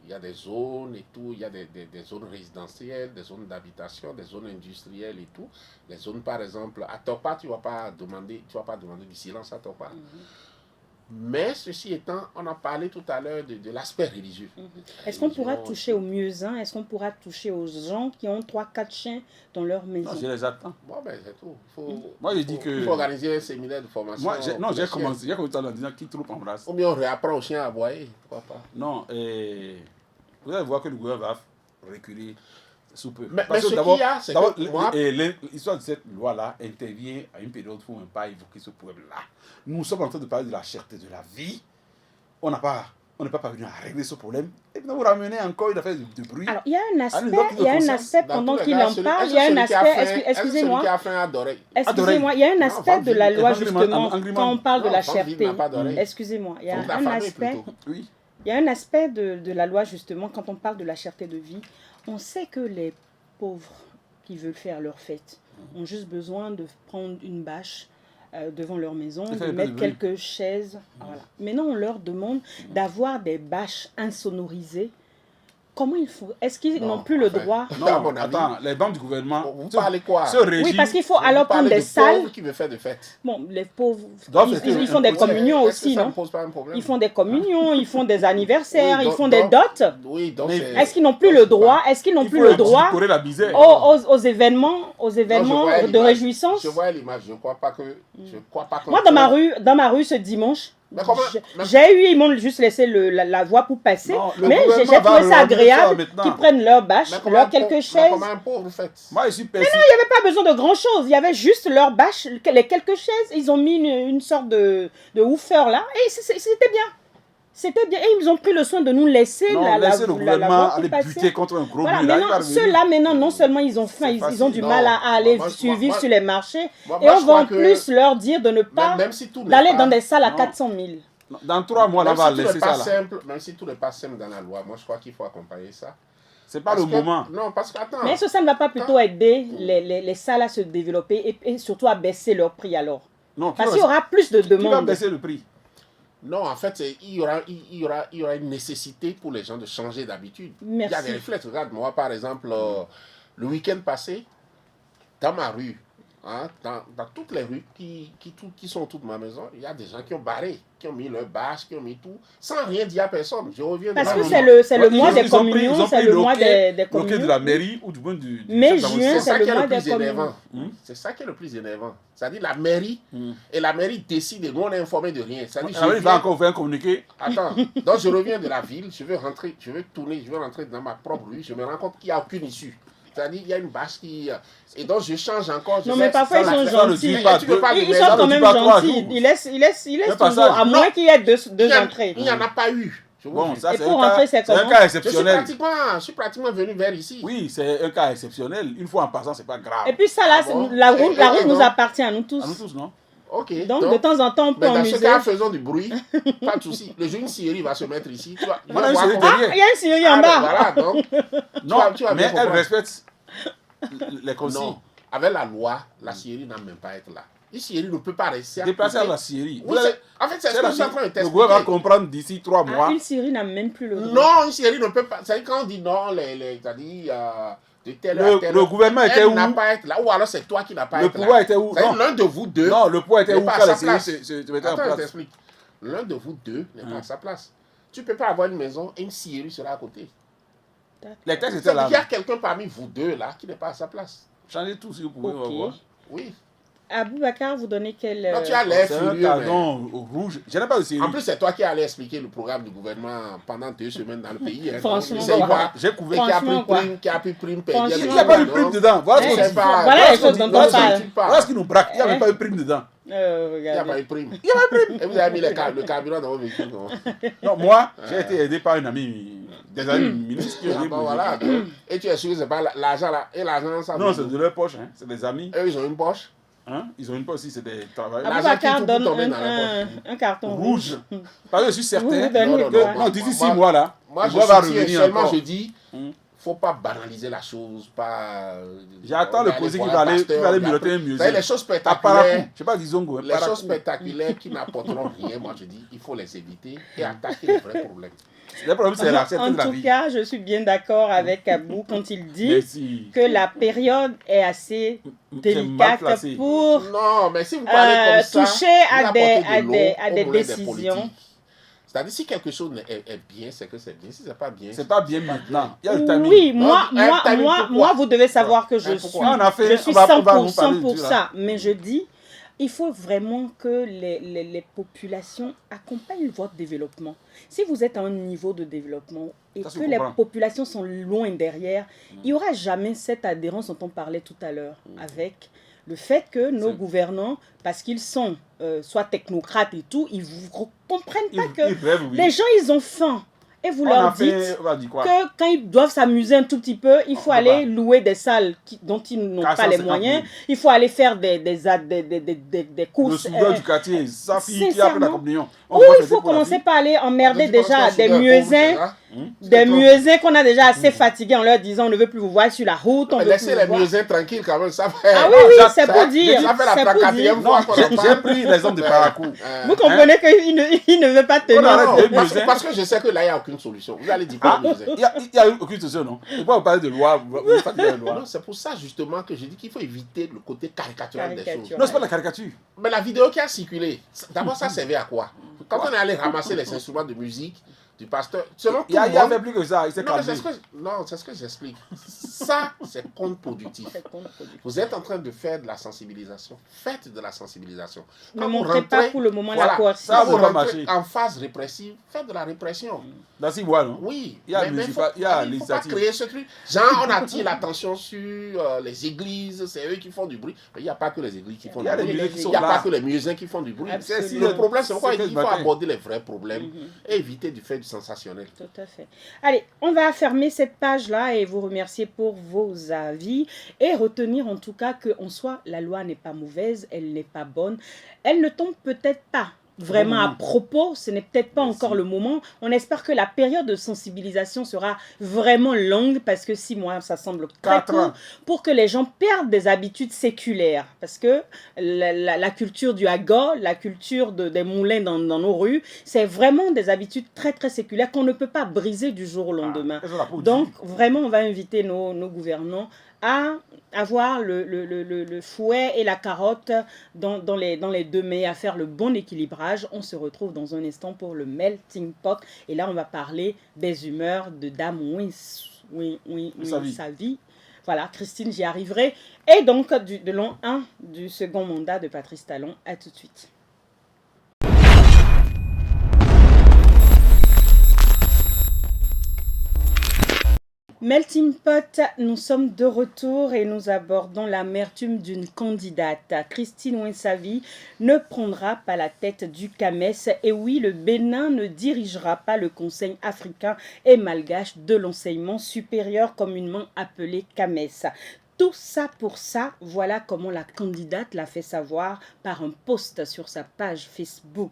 Il y a des zones et tout. Il y a des zones résidentielles, des zones d'habitation, des zones industrielles et tout. Les zones, par exemple, à Topa, tu ne vas pas demander du silence à Topa. Mais ceci étant, on a parlé tout à l'heure de l'aspect religieux. Est-ce qu'on pourra Religion, toucher aux muezzins? Est-ce qu'on pourra toucher aux gens qui ont 3-4 chiens dans leur maison? Non, je les attends. Bon, ben c'est tout. Moi, je dis que- Il faut organiser un séminaire de formation. Moi, j'ai pour les chiens. commencé en disant qui troupe embrasse. Ou bien on réapprend aux chiens à aboyer. Pourquoi pas? Non, vous allez voir que le gouvernement va reculer sous peu. Mais Parce que ce d'abord- qu'il y a, c'est d'abord, que moi- l'histoire de cette loi-là intervient à une période où on ne peut pas évoquer ce problème-là. Nous sommes en train de parler de la cherté de la vie. On n'a pas on n'est pas parvenu à régler ce problème. Et puis vous ramenez encore une affaire de bruit. Alors, il y a un Ah, aspect, donc, il y a un conscience. aspect Dans pendant tous les qu'il cas, en celui- parle, est-ce il y a que un celui qui a aspect, fait- est-ce que excusez-moi, celui qui a fait un d'oreille excusez-moi, il y a un Non, aspect de Vandeville, la loi Vandeville, justement, Angriman. quand on parle de Non, la Vandeville cherté. n'a pas d'oreille. Excusez-moi, il y a Donc la un famille aspect, plutôt. Oui. il y a un aspect de la loi justement, quand on parle de la cherté de vie, on sait que les pauvres qui veulent faire leur fête ont juste besoin de prendre une bâche devant leur maison, Et faire de un peu de mettre bruit. quelques chaises. Voilà. Maintenant, on leur demande d'avoir des bâches insonorisées. Comment il faut? Est-ce qu'ils Non, n'ont plus le enfin, droit? À Non, mon avis. attends, les banques du gouvernement. Vous parlez quoi? Ce régime. Oui, parce qu'il faut Vous alors parlez prendre des de salles. pauvres qui veut faire des fêtes. Bon, les pauvres, Doivent ils, fêter ils font des un- communions Est-ce que aussi, ça ne non? pose pas un problème? Ils font des communions, ils font des anniversaires, Oui, ils donc- font des donc- dots. Oui, donc Mais c'est... Est-ce qu'ils n'ont plus donc le c'est droit? pas- Est-ce qu'ils n'ont Il plus faut le droit édulcorer la misère. aux événements, Non, je vois de l'image. réjouissance? Je vois l'image, je ne crois pas que... Je crois pas que Moi, dans ma rue ce dimanche, Mais comment- mais- j'ai eu, ils m'ont juste laissé la voie pour passer, Non, le mais gouvernement j'ai va trouvé ça relancer ça agréable maintenant. qu'ils prennent leur bâche, Mais comment leurs un quelques pauvre- mais chaises. comment un pauvre fait? Moi, je suis persuadé. Il n'y avait pas besoin de grand chose, il y avait juste leur bâche, les quelques chaises, ils ont mis une sorte de woofer là, et c'était bien. C'était bien, et ils ont pris le soin de nous laisser Non, la laissez le voie gouvernement pour aller passer. buter contre un gros Voilà, bruit, là, il va maintenant, revenir. ceux-là, maintenant, non seulement ils ont faim, C'est ils ont facile. du Non, mal à aller moi, survivre moi- sur les marchés, Moi, et moi, on je va en crois que plus leur dire de ne pas même si tout n'est d'aller pas- dans des salles à Non. 400 000. Dans 3 mois, là, on même va si tout laisser n'est pas ça là. simple, même si tout n'est pas simple dans la loi, moi je crois qu'il faut accompagner ça. C'est pas Parce le que- moment. Non, parce que attends. Mais est-ce que ça ne va pas plutôt aider les salles à se développer et surtout à baisser leur prix alors? Non, Parce qu'il y aura plus de qui va demandes. baisser le prix. Non, en fait, il y aura une nécessité pour les gens de changer d'habitude. Il y a Merci. des réflexes. Regarde, moi, par exemple, le week-end passé, dans ma rue, hein, dans toutes les rues qui sont autour de ma maison, il y a des gens qui ont barré, qui ont mis leur bâche, qui ont mis tout, sans rien dire à personne. Je reviens de Parce la que rue. c'est le mois des Ils ont pris- communions, ils ont c'est pris le mois des le quai de communions. la mairie ou du moins du Mai, chef juin, d'arrondissement. C'est ça le qui est mois le plus des communes. énervant. C'est ça qui est le plus énervant. C'est-à-dire la mairie, et la mairie décide, et nous on est informé de rien. C'est-à-dire, Alors, je il va viens- encore faire un communiqué. Attends, donc je reviens de la ville, je veux rentrer, je veux tourner, je veux rentrer dans ma propre rue, je me rends compte qu'il n'y a aucune issue. C'est-à-dire, il y a une bâche qui... Et donc, je change encore. je Non, fais- mais parfois, ils ça, sont la- ça, le gentils. dit pas Tu veux pas deux- de Ils maison, sont ça quand ne dit même pas 3 gentils. jours. Ils laissent toujours, passage. à moins qu'il y ait deux Il y a- entrées. Il n'y en a pas eu. Je vous Bon, jure. ça, Et c'est pour un rentrer, cas, c'est c'est un comment? cas je exceptionnel. suis pratiquement venu vers ici. Oui, c'est un cas exceptionnel. Une fois en passant, c'est pas grave. Et puis ça, là, Ah bon? la route Et nous donc appartient à nous tous. À nous tous, non? Ok. Donc, de temps en temps, on peut mais dans ce amuser. cas, faisons du bruit. Pas de souci. Le jour, une scierie va se mettre ici. Tu vas, tu vas Voilà, une voir scierie comment- derrière. Il y a une série Ah, en ben bas. voilà, donc. Non, tu vas mais bien elle comprendre. respecte les consignes. Non. Avec la loi, la scierie n'a même pas à être là. Une scierie ne peut pas rester à Déplacer à côté. la Syrie. Oui, en fait, c'est ce que je suis en train de Le t'expliquer. gouvernement va comprendre d'ici 3 mois. Ah, une série n'a même plus le droit. Non, une série ne peut pas. C'est quand on dit non, c'est-à-dire de telle heure à telle Le heure, gouvernement était elle où? n'a pas à être là. Ou alors c'est toi qui n'as pas à Le être là. pouvoir était où? C'est-à-dire, Non, l'un de vous deux. non, le pouvoir était n'est où pas à quand sa les séries place. se mettaient en Attends, je place? t'explique. L'un de vous deux n'est pas à sa place. Tu ne peux pas avoir une maison et une scierie sera à côté. Les textes étaient C'est-à-dire là. qu'il y a quelqu'un parmi vous deux là qui n'est pas à sa place. Changez tout si vous pouvez. on va Ok. voir. Oui. Aboubacar, vous donnez quel... Non, tu as l'air C'est un furieux. mais- cardon rouge. Je n'ai pas de série. En plus, c'est toi qui allais expliquer le programme du gouvernement pendant 2 semaines dans le pays. Hein. Franchement, C'est quoi. pas- J'ai couvert. Et qui a Franchement, pris quoi. prime, qui a pris prime Franchement. payée. Il n'y a pas eu de prime dedans. Voilà ce Eh, qu'on c'est dit. pas- voilà voilà les ce qu'on choses dit, dont voilà on ce qu'on parle. dit. Voilà ce qui nous braque. Il n'y a Hein? même pas eu de prime dedans. Il n'y a pas Regardez. eu de prime. Il n'y a pas eu prime. Et vous avez mis le carburant dans vos véhicules. non? Non, moi, j'ai été aidé par une amie, des amis ministres qui ont Ah dit bon, voilà. Et tu es sûr que c'est pas l'argent là. Et l'argent, ça. non, c'est de leur poche, hein. C'est des amis. Eux, ils ont une poche. Hein. Ils ont une poche aussi, c'est des travailleurs. Ah, Aboubacar qui tout donne tomber dans la un carton Rouge. Parce que je suis certain Vous donnez que, quoi? non, d'ici 6 Moi- mois là, Moi, le je pouvoir va soutiens revenir seulement, encore. je dis, Hum. faut pas banaliser la chose, pas. J'attends le policier qui va aller miroiter un musée. Les choses À Parakou, spectaculaires, je sais pas Gizongo, les Parakou. choses spectaculaires qui n'apporteront rien, moi je dis, il faut les éviter et attaquer les vrais problèmes. Le problème, c'est la En de la tout vie. cas, je suis bien d'accord avec Abou quand il dit Merci. que la période est assez C'est mal délicate placé. pour Non, mais si vous parlez comme ça, toucher vous à apportez des- de l'eau à au des moulin décisions. politiques. C'est-à-dire, si quelque chose est bien, c'est que c'est bien. Si c'est pas bien, C'est pas bien maintenant. Il y a le timing. Oui, moi, Non, un timing, pourquoi? moi, vous devez savoir que je Hein, suis, pourquoi? On a fait- je suis on va- on va vous 100% parler pour dessus, là. ça. Mais je dis, il faut vraiment que les populations accompagnent votre développement. Si vous êtes à un niveau de développement et Ça se que les comprend. populations sont loin derrière, il n'y aura jamais cette adhérence dont on parlait tout à l'heure avec le fait que nos gouvernants, parce qu'ils sont soit technocrates et tout, ils ne comprennent pas que Ils rêvent, oui. les gens, ils ont faim. Et vous On leur a dites fait, on a dit quoi? que quand ils doivent s'amuser un tout petit peu, il faut On peut aller pas. louer des salles dont ils n'ont pas les 450 moyens. 000. Il faut aller faire des Le courses. souverain du quartier, sa fille qui a pris la sincèrement. communion. On Ou va il fêter faut pour la commencer fille. par aller emmerder Donc, tu penses déjà qu'un des souverain pauvre, c'est muezzins. ça? Des C'est toi. muezzins qu'on a déjà assez fatigués en leur disant on ne veut plus vous voir sur la route, on Mais veut laissez plus les vous voir. muezzins tranquilles quand même, ça fait... Ah oui, oui, ça- c'est ça- pour dire. Ça fait la C'est pour 34e dire. Non, fois qu'on en j'ai parle. pris l'exemple de Paracou. Vous comprenez qu'il ne veut pas tenir. On arrête Non, des parce, muezzins. parce que je sais que là, il n'y a aucune solution. Vous allez dire quoi, muzzin? Il n'y a eu aucune solution, non? Et pourquoi vous parlez de loi? Vous fatiguez la loi. Non, c'est pour ça justement que je dis qu'il faut éviter le côté caricatural des Caricature. choses. Non, c'est pas de la caricature. Mais la vidéo qui a circulé, d'abord ça servait à quoi? Quand on est allé ramasser les instruments de musique du pasteur, selon tout Il le y a monde... fait plus que ça, il s'est Non, mais calmé. c'est ce que j'explique. Ça, c'est contre-productif. C'est contre-productif. Vous êtes en train de faire de la sensibilisation. Faites de la sensibilisation. Ne Quand vous montrez pas rentrez- pour le moment voilà, la coercition. Ça, Quand vous va rentrez marcher. en phase répressive, faites de la répression. Dans 6 mois, non? Oui, Il y a mais municipal- il y a il faut pas l'initiative. créer ce truc. Genre, on attire l'attention sur les églises, c'est eux qui font du bruit. Mais il n'y a pas que les églises qui font Il du y a les bruit. musées qui Il sont n'y a là. pas que les muezzins qui font du bruit. Absolument. Le problème, c'est pourquoi C'est il quel faut matin? aborder les vrais problèmes et éviter du fait du sensationnel. Tout à fait. Allez, on va fermer cette page-là et vous remercier pour vos avis et retenir en tout cas que en soi, la loi n'est pas mauvaise, elle n'est pas bonne. Elle ne tombe peut-être pas vraiment à propos, ce n'est peut-être pas Merci. encore le moment. On espère que la période de sensibilisation sera vraiment longue parce que 6 mois, ça semble très 4 court ans. pour que les gens perdent des habitudes séculaires. Parce que la culture du haga, la culture des moulins dans nos rues, c'est vraiment des habitudes très très séculaires qu'on ne peut pas briser du jour au lendemain. Qu'est-ce qu'on a pour Donc, dire? vraiment, on va inviter nos gouvernants à avoir le fouet et la carotte dans les deux mains, à faire le bon équilibrage. On se retrouve dans un instant pour le melting pot. Et là, on va parler des humeurs de Dame Savi. Voilà, Christine, j'y arriverai. Et donc, de l'an 1 du second mandat de Patrice Talon. À tout de suite. Melting Pot, nous sommes de retour et nous abordons l'amertume d'une candidate. Christine Ouinsavi ne prendra pas la tête du CAMES et oui, le Bénin ne dirigera pas le Conseil africain et malgache de l'enseignement supérieur communément appelé CAMES. Tout ça pour ça, voilà comment la candidate l'a fait savoir par un post sur sa page Facebook.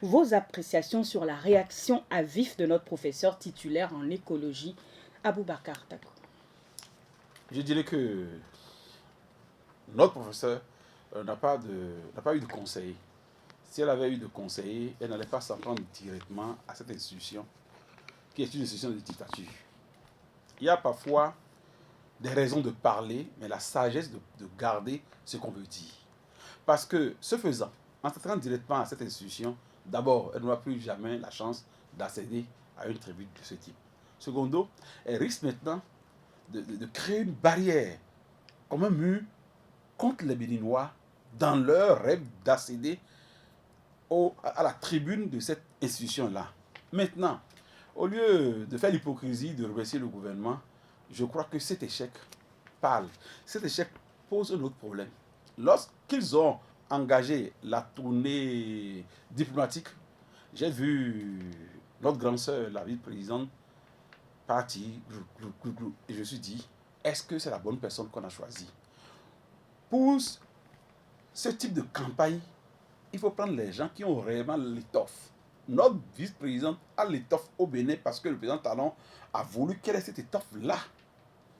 Vos appréciations sur la réaction à vif de notre professeur titulaire en écologie, Aboubacar Tako. Je dirais que notre professeur n'a pas eu de conseiller. Si elle avait eu de conseiller, elle n'allait pas s'en prendre directement à cette institution, qui est une institution de dictature. Il y a parfois des raisons de parler, mais la sagesse de garder ce qu'on veut dire. Parce que, ce faisant, en s'attendant directement à cette institution, d'abord, elle n'aura plus jamais la chance d'accéder à une tribune de ce type. Secondo, elle risque maintenant de créer une barrière, comme un mur, contre les Béninois dans leur rêve d'accéder à la tribune de cette institution-là. Maintenant, au lieu de faire l'hypocrisie, de remercier le gouvernement, je crois que cet échec parle. Cet échec pose un autre problème. Lorsqu'ils ont engagé la tournée diplomatique, j'ai vu notre grande sœur, la vice-présidente, partir, et je me suis dit, est-ce que c'est la bonne personne qu'on a choisie? Pour ce type de campagne, il faut prendre les gens qui ont réellement l'étoffe. Notre vice-présidente a l'étoffe au Bénin parce que le président Talon a voulu qu'elle ait cette étoffe-là.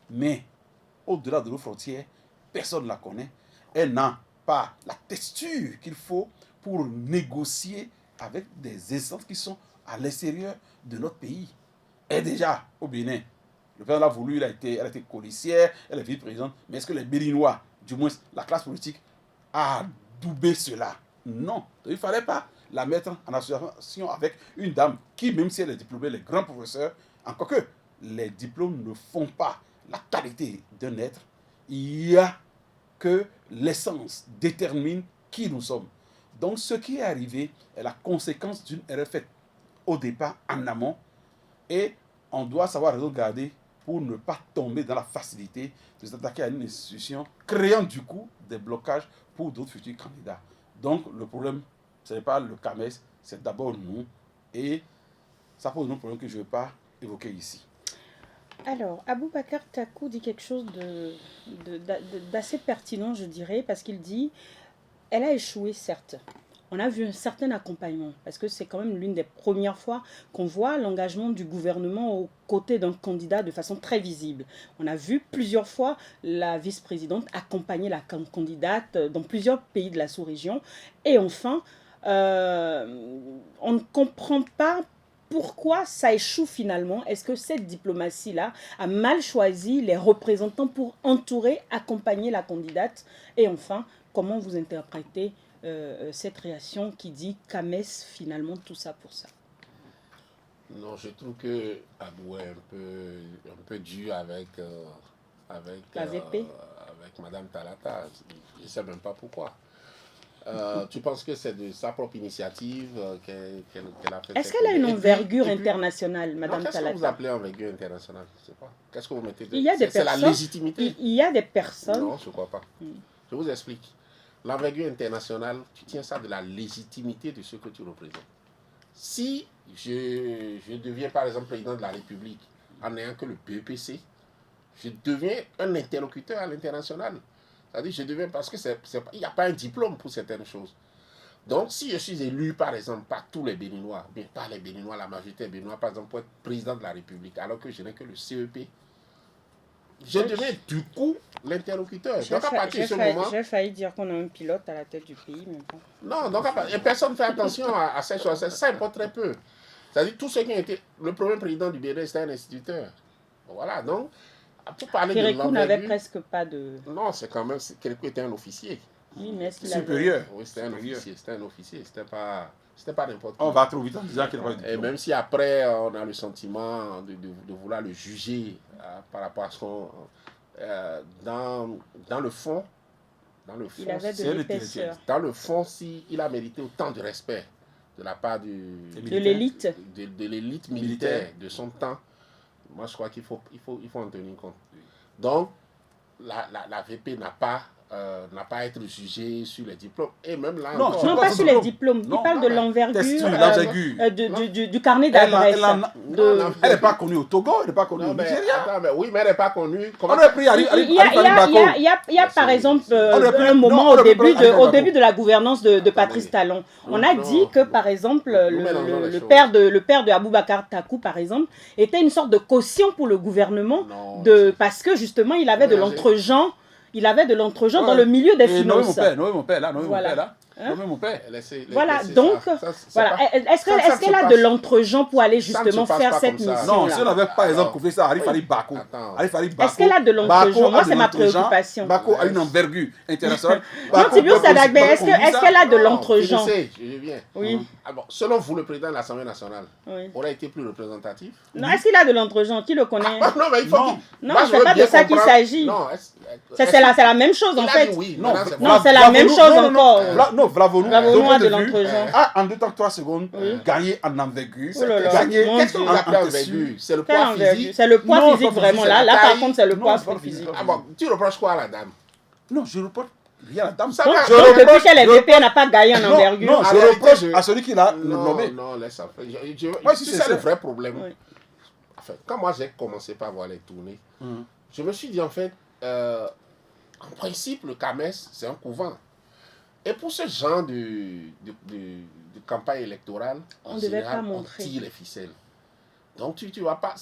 Mais, au-delà de nos frontières, personne ne la connaît. Elle n'a pas la texture qu'il faut pour négocier avec des instances qui sont à l'extérieur de notre pays. Et déjà, au Bénin, le président l'a voulu, elle a été colissière, elle est vice-présidente, mais est-ce que les Béninois, du moins la classe politique, a adoubé cela? Non. Donc, il ne fallait pas la mettre en association avec une dame qui, même si elle est diplômée, les grands professeurs, encore que les diplômes ne font pas la qualité d'un être, il y a que l'essence détermine qui nous sommes. Donc, ce qui est arrivé est la conséquence d'une erreur faite au départ, en amont, et on doit savoir raison garder pour ne pas tomber dans la facilité de s'attaquer à une institution, créant du coup des blocages pour d'autres futurs candidats. Donc le problème, ce n'est pas le CAMES, c'est d'abord nous. Et ça pose un problème que je ne vais pas évoquer ici. Alors, Aboubacar Takou dit quelque chose d'assez pertinent, je dirais, parce qu'il dit, elle a échoué, certes. On a vu un certain accompagnement, parce que c'est quand même l'une des premières fois qu'on voit l'engagement du gouvernement aux côtés d'un candidat de façon très visible. On a vu plusieurs fois la vice-présidente accompagner la candidate dans plusieurs pays de la sous-région. Et enfin, on ne comprend pas pourquoi ça échoue finalement. Est-ce que cette diplomatie-là a mal choisi les représentants pour entourer, accompagner la candidate? Et enfin, comment vous interprétez cette réaction qui dit CAMES finalement tout ça pour ça? Non, je trouve que Abou est un peu dur avec la VP. Avec Madame Talata. Je ne sais même pas pourquoi. Tu penses que c'est de sa propre initiative qu'elle a fait? Est-ce qu'elle a une envergure internationale, Madame Talata? Qu'est-ce que vous appelez envergure internationale? Je ne sais pas. Qu'est-ce que vous mettez Il y a des personnes. C'est la légitimité. Il y a des personnes. Non, je ne crois pas. Je vous explique. L'envergure internationale, tu tiens ça de la légitimité de ce que tu représentes. Si je deviens par exemple président de la République en n'ayant que le BEPC, je deviens un interlocuteur à l'international. C'est-à-dire je deviens parce que il n'y a pas un diplôme pour certaines choses. Donc si je suis élu par exemple par tous les Béninois, bien pas les Béninois, la majorité des Béninois par exemple pour être président de la République alors que je n'ai que le CEP, je deviens du coup l'interlocuteur. Donc à partir de ce moment... J'ai failli dire qu'on a un pilote à la tête du pays. Mais bon. Non, donc personne ne fait attention à ces choses. Ça importe très peu. C'est-à-dire tous ceux qui ont été... Le premier président du Bénin, c'était un instituteur. Voilà, donc... Pour parler Kérékou n'avait presque pas de... Non, c'est quand même... Kérékou était un officier. Oui, mais est-ce qu'il supérieur. Oui, c'était un officier. C'était un officier. C'était pas n'importe qui. On va trop vite en disant qu'il n'a pas de diplôme. Et même si après, on a le sentiment de vouloir le juger par rapport à son... dans le fond, il avait de l'épaisseur. Dans le fond, il a mérité autant de respect de la part de l'élite. De l'élite militaire de son temps. Moi, je crois qu'il faut en tenir compte. Donc, la VP n'a pas à être jugée sur les diplômes. Et même là... Non, pas sur les diplômes. Il parle de l'envergure du carnet d'adresse. Elle n'est pas connue au Togo, elle n'est pas connue au Nigeria. Oui, mais elle n'est pas connue. Il y a par exemple un moment au début de la gouvernance de Patrice Talon. On a dit que par exemple le père de Aboubacar Takou par exemple était une sorte de caution pour le gouvernement parce que justement il avait de l'entre-gens. Il avait de l'entre-gens dans le milieu des finances. Noé mon père là. Voilà, donc, est-ce qu'elle a de l'entre-gens pour aller justement faire cette mission-là? Non, si on avait par exemple fait ça, Arif Ali Bako. Est-ce qu'elle a de l'entre-gens? Moi, c'est ma préoccupation. Bako a une envergure internationale. Non, Tibiou Sadagbe, est-ce qu'elle a de l'entre-gens? Je viens. Oui. Alors, selon vous, le président de l'Assemblée nationale aurait été plus représentatif? Non, est-ce qu'il a de l'entre-gens? Qui le connaît? Non, mais il faut non, c'est pas de ça qu'il s'agit. C'est la même chose en fait. Non, c'est la même chose encore. Non, Vlavonou a de l'entre-gens. En 2 temps, 3 secondes, gagner en envergure. Qu'est-ce que vous appelez envergure? C'est le poids physique? C'est le poids physique vraiment. Là, par contre, c'est le poids physique. Ah bon, tu reproches quoi à la dame? Non, je reproche rien à la dame. Donc, depuis qu'elle est VP, elle n'a pas gagné en envergure. Non, je reproche à celui qui l'a nommé. Non, laisse ça faire. C'est le vrai problème. Enfin, quand moi j'ai commencé par voir les tournées, je me suis dit en fait, en principe, le CAMES, c'est un couvent. Et pour ce genre de campagne électorale, on devait pas montrer. On tire les ficelles. Donc tu vois pas,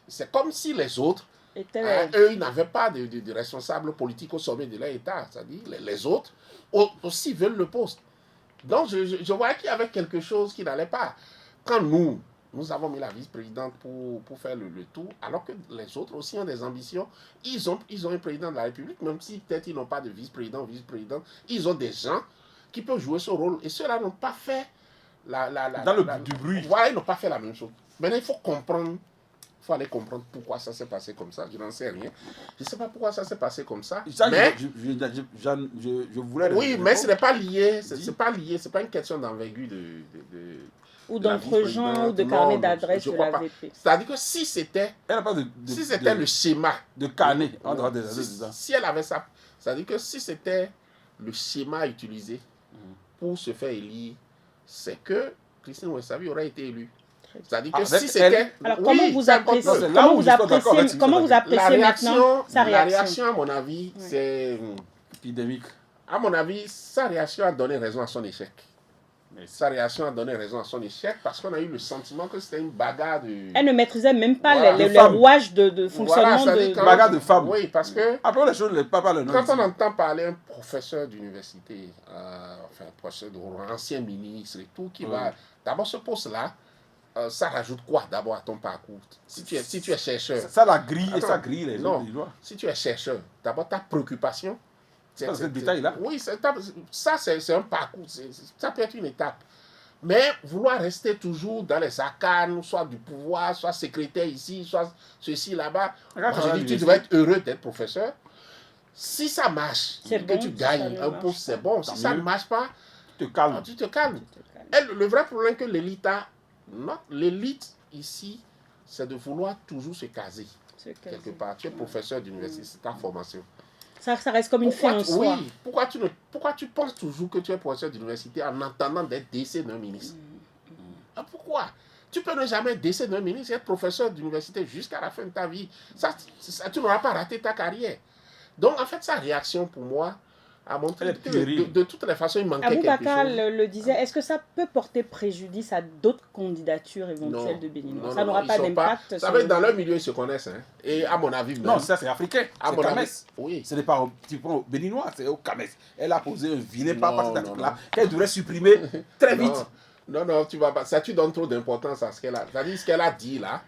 c'est comme si les autres, eux, ils n'avaient pas de responsables politiques au sommet de leur État. C'est-à-dire, les autres aussi veulent le poste. Donc je voyais qu'il y avait quelque chose qui n'allait pas. Quand nous avons mis la vice-présidente pour faire le tout, alors que les autres aussi ont des ambitions. Ils ont un président de la République, même si peut-être ils n'ont pas de vice-président ou vice-présidente, ils ont des gens qui peuvent jouer ce rôle. Et ceux-là n'ont pas fait du bruit. Voilà, ils n'ont pas fait la même chose. Maintenant, il faut comprendre Il faut aller comprendre pourquoi ça s'est passé comme ça. Je n'en sais rien. Je ne sais pas pourquoi ça s'est passé comme ça. Ça, mais je voulais... oui, mais ce n'est pas lié. C'est pas lié. C'est pas une question d'envergure ou d'entre-gens ou de carnet d'adresse de la VP. C'est-à-dire que si c'était le schéma de carnet, si elle avait ça, c'est-à-dire que si c'était le schéma utilisé pour se faire élire, c'est que Christine Ouessavi aurait été élue. C'est-à-dire que si c'était... Alors, comment vous appréciez maintenant sa réaction? La réaction, à mon avis, c'est... épidémique. À mon avis, sa réaction a donné raison à son échec. Sa réaction a donné raison à son échec parce qu'on a eu le sentiment que c'était une bagarre de... Elle ne maîtrisait même pas les rouages de fonctionnement de... bagarre de femmes. Oui, parce que... Après les choses, les papas, quand on entend parler un professeur d'université, enfin, professeur de ancien ministre et tout, qui va... D'abord, ce poste-là, ça rajoute quoi d'abord à ton parcours? Si tu es chercheur... Ça la grille et ça grille les non, lois. Si tu es chercheur, d'abord ta préoccupation... C'est ce détail-là. Oui, ça c'est un parcours, ça peut être une étape. Mais vouloir rester toujours dans les arcanes, soit du pouvoir, soit secrétaire ici, soit ceci là-bas, je dis tu devrais être heureux d'être professeur. Si ça marche, que tu gagnes un poste, c'est bon. Si ça ne marche pas, tu te calmes. Et le vrai problème que l'élite a, l'élite ici, c'est de vouloir toujours se caser. Quelque part, tu es professeur d'université, c'est ta formation. Ça reste comme une fin en soi. Oui, pourquoi tu penses toujours que tu es professeur d'université en attendant d'être décès d'un ministre? Pourquoi? Tu peux ne jamais décès d'un ministre et être professeur d'université jusqu'à la fin de ta vie. Tu n'auras pas raté ta carrière. Donc, en fait, sa réaction, pour moi, a montré que de toutes les façons, il manquait quelque chose. Aboubacar le disait, est-ce que ça peut porter préjudice à d'autres candidatures éventuelles de Béninois? Ça n'aura pas d'impact. Ça va être dans leur milieu, ils se connaissent. Hein. Et à mon avis, même, non, ça c'est africain. C'est Kames. Oui. Ce n'est pas tu prends au Béninois, c'est au Kames. Elle a posé un vilain pas par cet article-là qu'elle devrait supprimer très vite. Non, tu vas pas. Ça, tu donnes trop d'importance à ce qu'elle a. C'est-à-dire, ce qu'elle a dit là,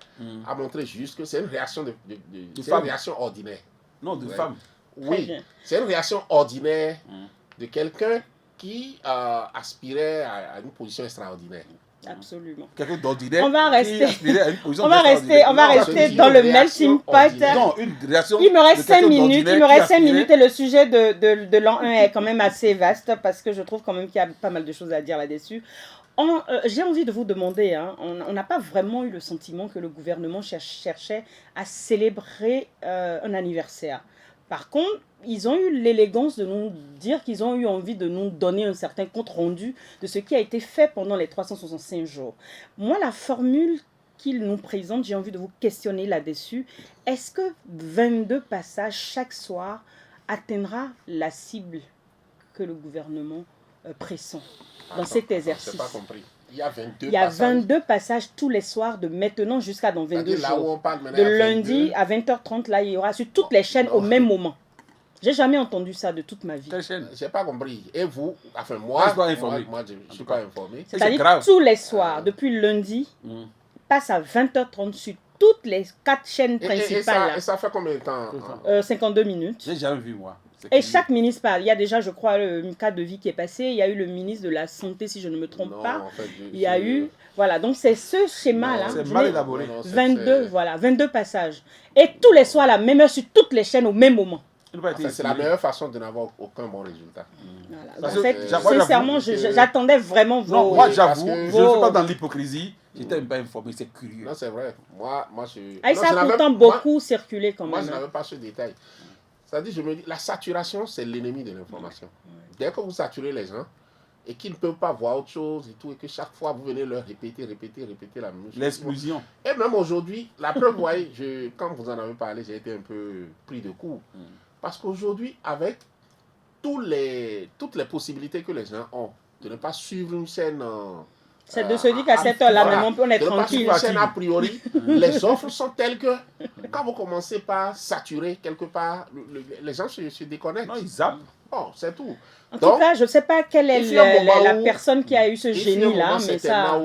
a montré juste que c'est une réaction c'est une réaction ordinaire. Non, de femme. Oui, c'est une réaction ordinaire de quelqu'un qui aspirait à une position extraordinaire. Absolument. Quelqu'un d'ordinaire. On va rester. On va rester dans le melting pot. Non, une réaction. Il me reste 5 minutes. Et le sujet de l'an 1 est quand même assez vaste parce que je trouve quand même qu'il y a pas mal de choses à dire là-dessus. J'ai envie de vous demander, hein, on n'a pas vraiment eu le sentiment que le gouvernement cherchait à célébrer un anniversaire. Par contre, ils ont eu l'élégance de nous dire qu'ils ont eu envie de nous donner un certain compte rendu de ce qui a été fait pendant les 365 jours. Moi, la formule qu'ils nous présentent, j'ai envie de vous questionner là-dessus. Est-ce que 22 passages chaque soir atteindra la cible que le gouvernement pressent dans cet exercice? Je n'ai pas compris. Il y a 22 passages tous les soirs de maintenant jusqu'à dans 22 là jours. Où on parle de lundi à 20h30, là, il y aura sur toutes les chaînes au même moment. J'ai jamais entendu ça de toute ma vie. Je n'ai pas compris. Et vous, enfin moi, je ne suis pas informé. C'est-à-dire tous les soirs, depuis lundi, passe à 20h30 sur toutes les 4 chaînes principales. Et ça fait combien de temps 52 minutes. J'ai jamais vu, moi. Et chaque ministre parle. Il y a déjà, je crois, le cas de vie qui est passé. Il y a eu le ministre de la Santé, si je ne me trompe pas. En fait, il y a eu... Voilà, donc c'est ce schéma-là. C'est mal élaboré. 22 passages. Et tous les soirs, la même heure sur toutes les chaînes au même moment. C'est la meilleure façon de n'avoir aucun bon résultat. Voilà. En fait, sincèrement, j'attendais vraiment vos... Non, moi, j'avoue, je ne suis pas dans l'hypocrisie. J'étais pas informé, c'est curieux. Non, c'est vrai. Moi, ça a pourtant beaucoup circulé quand même. Moi, je n'avais pas ce détail. C'est-à-dire, je me dis, la saturation, c'est l'ennemi de l'information. Dès que vous saturez les gens et qu'ils ne peuvent pas voir autre chose et tout, et que chaque fois vous venez leur répéter la même chose. L'exclusion. Et même aujourd'hui, la preuve, vous voyez, quand vous en avez parlé, j'ai été un peu pris de court. Parce qu'aujourd'hui, avec toutes les possibilités que les gens ont de ne pas suivre une chaîne... C'est de se dire qu'à cette heure-là, même on est tranquille. A priori, les offres sont telles que quand vous commencez par saturer quelque part, les gens se déconnectent. Non, ils zappent. Bon, c'est tout. En tout cas, je ne sais pas quelle est la personne qui a eu ce génie-là, mais ça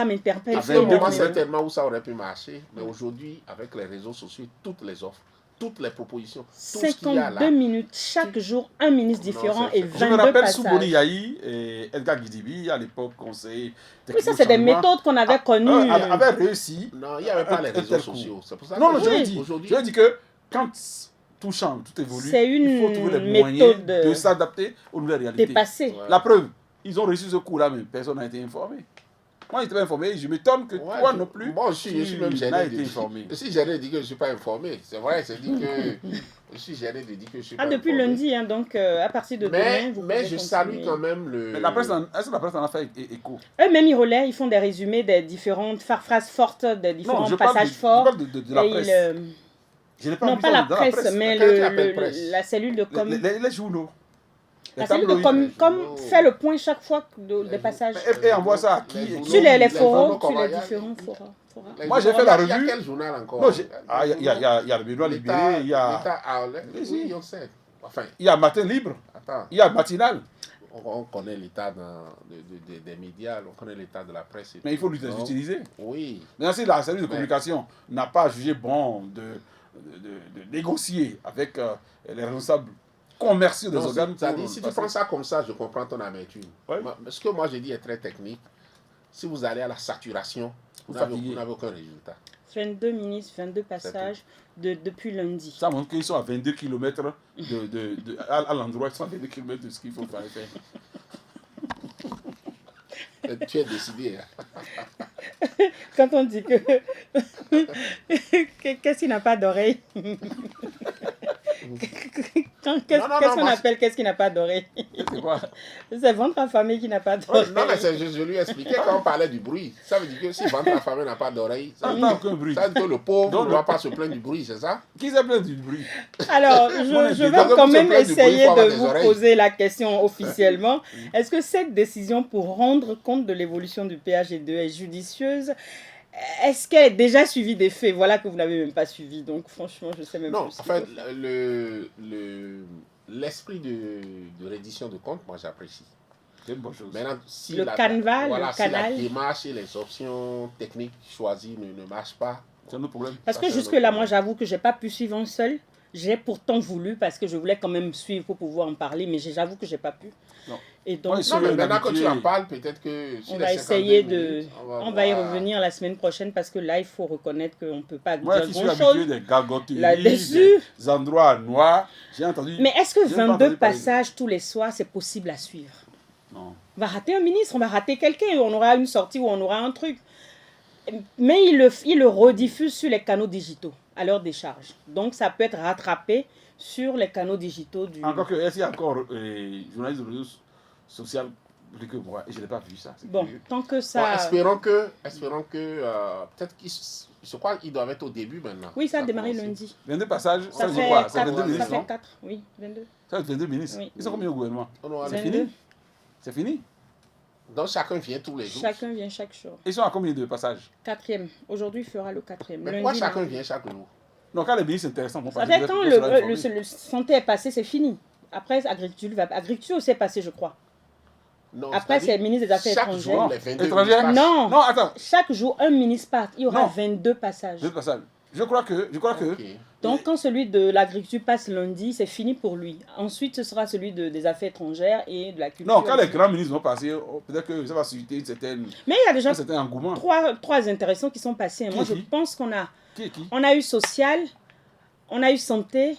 m'interpelle. Il y a un moment certainement où ça aurait pu marcher, mais aujourd'hui, avec les réseaux sociaux, toutes les offres toutes les propositions. Tout ce qu'il y a 52 là. minutes chaque jour, un ministre différent et c'est- Je me 22 rappelle passages. Souboni Yahi et Edgar Guidibi, à l'époque conseiller Oui, ça c'est des méthodes qu'on avait connues. avaient réussi. Non, il n'y avait pas les un réseaux tel sociaux. coup. C'est pour ça Non, que non, je Oui. veux dire. aujourd'hui, Je veux dire que quand tout change, tout évolue, C'est il faut une trouver les moyens méthode de s'adapter aux nouvelles réalités. dépassée. Ouais. La preuve, ils ont reçu ce coup-là, mais personne n'a été informé. Moi, j'étais pas informé, je m'étonne que Ouais, toi non plus, Moi, je suis même tu gêné n'as de été dire. informé. Je suis gêné de dire que je ne suis pas informé. C'est vrai, c'est dit que je suis gêné de dire que je suis Ah, pas depuis informé. lundi, hein, donc à partir de demain, vous Mais pouvez je continuer. salue quand même le. Mais la presse, est-ce que la presse en a fait écho? Eux-mêmes, ils relaient, ils font des résumés des différentes phrases fortes, des différents passages forts. Je parle de la Et presse. ils, Je n'ai pas non, vu pas ça la dans presse, mais Quand tu appelles presse. la cellule de com. les journaux. La Les cellule de tabloïds. com fait le point chaque fois des passages. Et envoie ça à qui? journaux- Sur les journaux forums, sur comment les il y a- différents forums. les Moi, j'ai journaux, fait la il y a revue. quel journal encore? Non, il y a le Benoît Libéré, il y a Oui, on sait. Enfin, Matin Libre, attends, il y a Matinal. on connaît l'état des médias, on connaît l'état de la presse. Mais il faut Donc, l'utiliser. Oui. Maintenant, si la service de Mais- communication n'a pas jugé bon de négocier avec les responsables commerciaux des Non, organes. c'est-à-dire, si tu passer- prends ça comme ça, je comprends ton amertume. Ouais. Ce que moi j'ai dit est très technique. Si vous allez à la saturation, vous Vous n'avez fatiguez. aucun résultat. 22 ministres, 22 passages depuis lundi. Ça montre qu'ils sont à 22 km à l'endroit, ils sont à 22 km de ce qu'il faut faire. Et tu es décidé. Hein. Quand on dit que qu'est-ce qui n'a pas d'oreille? Qu'est-ce qu'on appelle qu'est-ce qui n'a pas d'oreille? C'est quoi? C'est ventre affamé qui n'a pas Ouais, d'oreille. non, mais je lui ai expliqué quand on parlait du bruit. Ça veut dire que si ventre affamé n'a pas d'oreille, ça Ça veut n'a dire aucun bruit. ça veut dire que le pauvre Donc, ne doit pas se plaindre du bruit, c'est ça? Qui s'est plaint du bruit? Alors, Moi, je je vais dis, quand vous même se plaindre du bruit, essayer il faut avoir de des vous oreilles. poser la question officiellement. Est-ce que cette décision pour rendre compte de l'évolution du PHE2 est judicieuse? Est-ce qu'elle est déjà suivie des faits? Voilà que vous n'avez même pas suivi. Donc, franchement, je ne sais même Non, plus. en fait, l'esprit de reddition de compte, moi j'apprécie. C'est une bonne chose. Maintenant, si Le canevas, voilà, le si la canal. démarche et les options techniques choisies ne marchent pas, C'est un autre problème. Parce Ça, que c'est un jusque-là, autre moi, j'avoue que je n'ai pas pu suivre un seul. J'ai pourtant voulu parce que je voulais quand même suivre pour pouvoir en parler, mais j'avoue que je n'ai pas pu. Non. Et donc, Ouais, non, mais un maintenant que tu habitué. en parles, peut-être que sur on les va 52 essayer minutes, on va y voir. revenir la semaine prochaine parce que là, il faut reconnaître qu'on ne peut pas Moi dire qui suis grand-chose. habitué des gargoteries, Là-dessus. des endroits noirs, j'ai entendu. Mais est-ce que J'ai pas 22 entendu parler. passages tous les soirs, c'est possible à suivre? Non. On va rater un ministre, on va rater quelqu'un, on aura une sortie ou on aura un truc. Mais il le rediffuse sur les canaux digitaux à leur décharge. Donc ça peut être rattrapé sur les canaux digitaux du... Encore que, est-ce qu'il y a encore journalistes de réseaux sociaux plus que moi? Et je n'ai pas vu ça. C'est Bon, curieux. tant que Bon, ça... espérons que peut-être je crois qu'ils doivent être au début maintenant. Oui, ça a a démarré commencé. lundi. 22 passages, ça Ça veut dire fait quoi? C'est 4, 22 ça ministres, fait non? 4, oui, 22. Ça veut dire 22 ministres. Oui. Ils sont combien au gouvernement? On aura C'est les- 22. fini? C'est fini? Donc chacun vient tous les jours. Chacun vient chaque jour. Ils sont à combien de passages? 4e. Aujourd'hui, il fera le 4e. Mais Lundi, pourquoi chacun mardi. vient chaque jour? Donc, quand les ministres sont intéressants, bon, Ça fait quand le santé est passé, c'est fini. Après, agriculture aussi est passé, je crois. Non, Après, c'est-à-dire, c'est le ministre des Affaires chaque étrangères. jour, les 22 Étrangères? minutes passent. Non, Non, attends, chaque jour, un ministre part. Il y aura Non. 22 passages. 2 passages. Je crois que Ok. Donc, quand celui de l'agriculture passe lundi, c'est fini pour lui. Ensuite, ce sera celui des Affaires étrangères et de la culture. non, quand les aussi. grands ministres vont passer, peut-être que ça va susciter une certaine, Mais il y a déjà un certain engouement. trois intéressants qui sont passés. Moi, je Qui? pense qu'on a... Qui est qui? On a eu social, on a eu santé,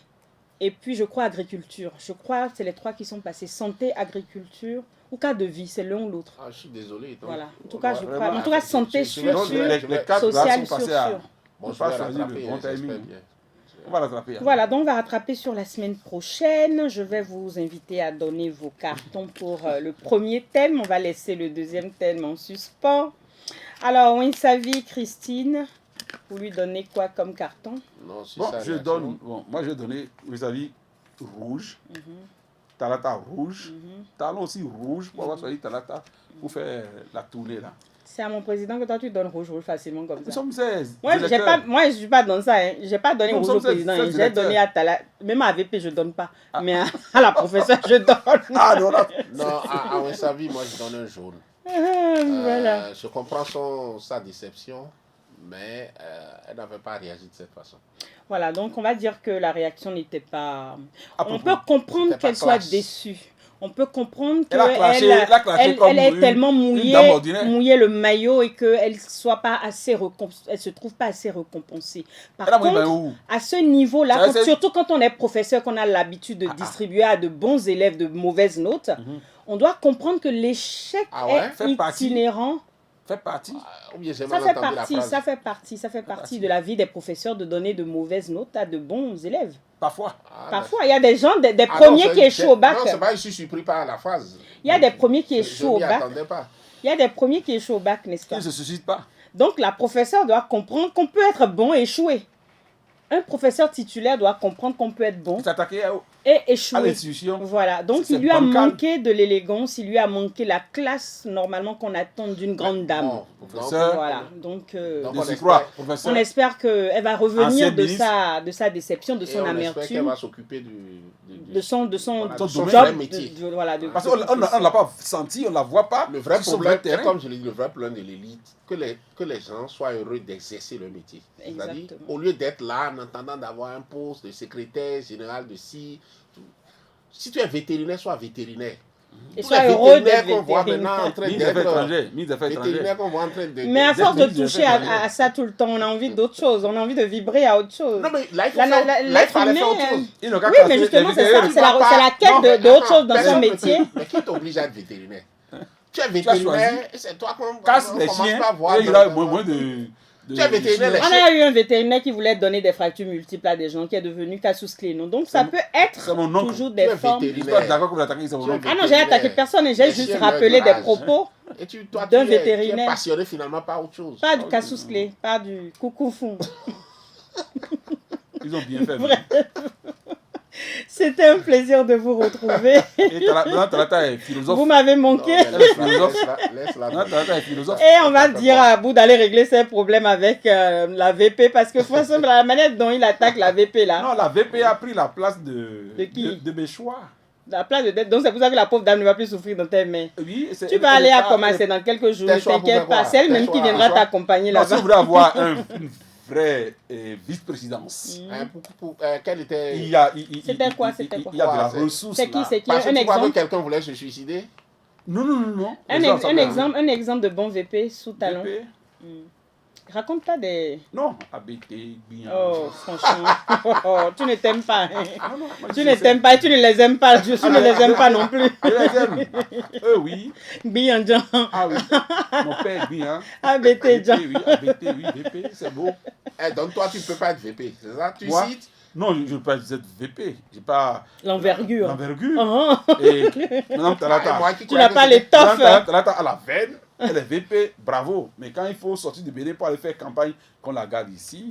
et puis je crois agriculture. Je crois que c'est les 3 qui sont passés. Santé, agriculture, ou cas de vie, c'est l'un ou l'autre. Ah, je suis désolé. donc, Voilà. En tout on cas, doit je vraiment- crois. En tout cas, santé, je vais- sûr, je vais- sûr. je vais- 4 Social, là sont passés sûr, à... sûr. Bon, On je va vais choisir le rattraper, bon j'espère timing. bien. On va l'attraper. hein. Voilà, donc on va rattraper sur la semaine prochaine. Je vais vous inviter à donner vos cartons pour le premier thème. On va laisser le deuxième thème en suspens. Alors, Winsavi, Christine, vous lui donnez quoi comme carton? Non, si Bon, ça je réaction- donne... Bon, moi, je vais donner, vous avez rouge, Talata rouge, talon aussi rouge, pour avoir choisi Talata, pour faire la tournée là. C'est à mon président que toi tu donnes rouge facilement comme Nous ça. sommes 16 Moi, je ne suis pas dans ça. Hein. Je n'ai pas donné Nous rouge au sommes président. 16 J'ai directeurs. donné à Tala. Même à AVP, je ne donne pas. Mais à la professeure, je donne. Ah non, là. Non, à Winsavi, moi, je donne un jaune. Voilà. Je comprends sa déception, mais elle n'avait pas réagi de cette façon. Voilà, donc on va dire que la réaction n'était pas... À On propos, peut comprendre c'était pas qu'elle soit classe. déçue. On peut comprendre Elle a clashé- elle a clashé comme elle est une- tellement une dame ordinaire. mouillé le maillot et qu'elle soit pas assez elle se trouve pas assez récompensée. Par elle a pris contre, où? à ce niveau-là, Ça, c'est- surtout quand on est professeur, qu'on a l'habitude de distribuer à de bons élèves de mauvaises notes, on doit comprendre que l'échec Ah ouais? est Fait partie. itinérant. Fait partie. Ou bien j'ai Ça mal fait entendu la partie, phrase. ça fait partie de la vie des professeurs de donner de mauvaises notes à de bons élèves. Parfois. Ah, Parfois, il y a des gens, des ah, premiers non, qui échouent au bac. Non, c'est pas, je suis surpris par la phrase. Il y a des premiers qui Je échouent au m'y bac. attendais pas. Il y a des premiers qui échouent au bac, n'est-ce Qui pas? ne se suscite pas. Donc, la professeure doit comprendre qu'on peut être bon et échouer. Un professeur titulaire doit comprendre qu'on peut être bon S'attaquer et à échouer. l'institution. Voilà, donc C'est il lui a bancal. manqué de l'élégance, il lui a manqué la classe normalement qu'on attend d'une grande dame. Bon, Professeur. Voilà, donc Donc, De on se espère- croire, professeur. on espère qu'elle va revenir Ancienne de ministre. sa déception, de et son on espère qu'elle amertume, va s'occuper de son voilà, son son domaine. vrai job, métier. voilà, de- Parce qu'on ne l'a pas senti, on ne la voit pas. Le vrai sur son problème, terrain. comme je l'ai dit, le vrai problème de l'élite, que les gens soient heureux d'exercer leur métier. C'est-à-dire, Exactement. au lieu d'être là en attendant d'avoir un poste de secrétaire général de si tu es vétérinaire, sois vétérinaire. Et Tous sois les heureux vétérinaires d'être qu'on voit maintenant en vétérinaire. train Ministre des Affaires d'être étrangères. Ministre des Affaires étrangères. vétérinaires qu'on voit en train de... Mais à force de des toucher à ça tout le temps, on a envie d'autre chose, on a envie de vibrer à autre chose. Non, mais là, il faut La- faire, la- là, il l'être fallait faire humain, autre chose. Ils n'ont qu'à Oui, casser mais justement, les c'est ça, vétérinaires. c'est la Non, quête mais de autre attends, chose dans son personne ne métier. te- Mais qui t'oblige à être vétérinaire? Tu es choisi. vétérinaire, et c'est toi qu'on Casse on les commence chiens. pas à voir. Et il a moins de. Tu es vétérinaire, les On a eu un vétérinaire qui voulait donner des fractures multiples à des gens, qui est devenu casus cléno. Donc ça peut être c'est mon oncle. toujours Tu des es formes. Je suis vétérinaire. pas d'accord que vous l'attaquez, c'est mon Tu es oncle. Ah non, j'ai attaqué personne et j'ai Les juste chiens rappelé meurent de des rage. propos. Et toi, d'un tu es vétérinaire. passionné finalement par autre chose. Pas du casus clé, pas du coucou fou. Ils ont bien fait. C'était un plaisir de vous retrouver. Et maintenant, Talata est philosophe. Vous m'avez Non, manqué. mais laisse-la, Philosophe. laisse-la. Maintenant, Talata est philosophe. Et on va dire à Abou d'aller régler ses problèmes avec la VP parce que franchement, la manière dont il attaque la VP là, Non, la VP a pris la place de qui? de mes choix. la place de dette. Donc c'est pour ça que la pauvre dame ne va plus souffrir dans tes mains. Oui, Tu vas aller à commencer dans quelques jours, tes ne choix t'inquiète pour pas. faire C'est quoi? elle-même Tes qui choix, viendra tes choix. t'accompagner Non, si là-bas. vous voulez avoir une vraie vice-présidence, Hein, quel était... C'était quoi, c'était quoi? Il y a de la C'est- ressource. C'est qui, là. c'est qui? Parce que Un tu crois que exemple, quelqu'un voulait se suicider? Non, non, non, non. un, Les gens ex- un savent, hein. exemple, un exemple de bon VP sous talon. VP? Raconte pas des... Non, ABT, bien. Oh, franchement. Oh, tu ne t'aimes pas. Hein. Non, non, moi, Tu je ne sais. t'aimes pas et tu ne les aimes pas. Je ne les aime pas non plus. Je les aime. Oui. Bien, Jean. Ah oui. Mon père, bien. ABT, Jean. oui, ABT, oui, VP, c'est beau. Eh, donc toi, tu ne peux pas être VP, c'est ça? Tu Moi? cites? Non, je ne veux pas être VP. Je n'ai pas L'envergure. l'envergure. Oh, Et Madame Ah, Talata. moi qui tu n'as croyais pas que les Madame toffes. Talata a la veine. Elle est VP, bravo. Mais quand il faut sortir de Bénin pour aller faire campagne, qu'on la garde ici.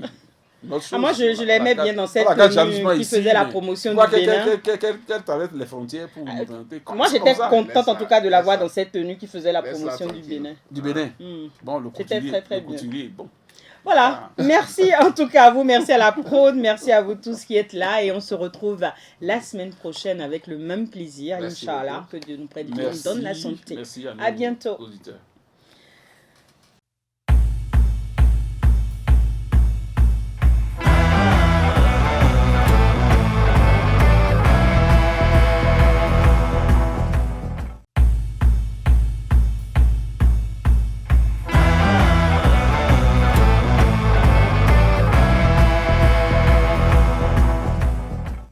Ah, moi, je l'aimais bien dans cette tenue qui faisait la promotion du Bénin. Qu'elle traverse les frontières pour nous présenter. Moi, j'étais ça, contente en laisse-la, tout cas de la voir laisse-la. dans cette tenue qui faisait la Laisse-la promotion du tranquille. Bénin. Du Bénin. Hmm. Bon, le C'était couturier. très, très le bien. couturier, bon. Voilà, merci en tout cas à vous, merci à la prod, merci à vous tous qui êtes là et on se retrouve la semaine prochaine avec le même plaisir, Merci Inch'Allah, beaucoup. que Dieu nous prête, nous Merci. donne la santé. Merci à À bientôt. auditeurs.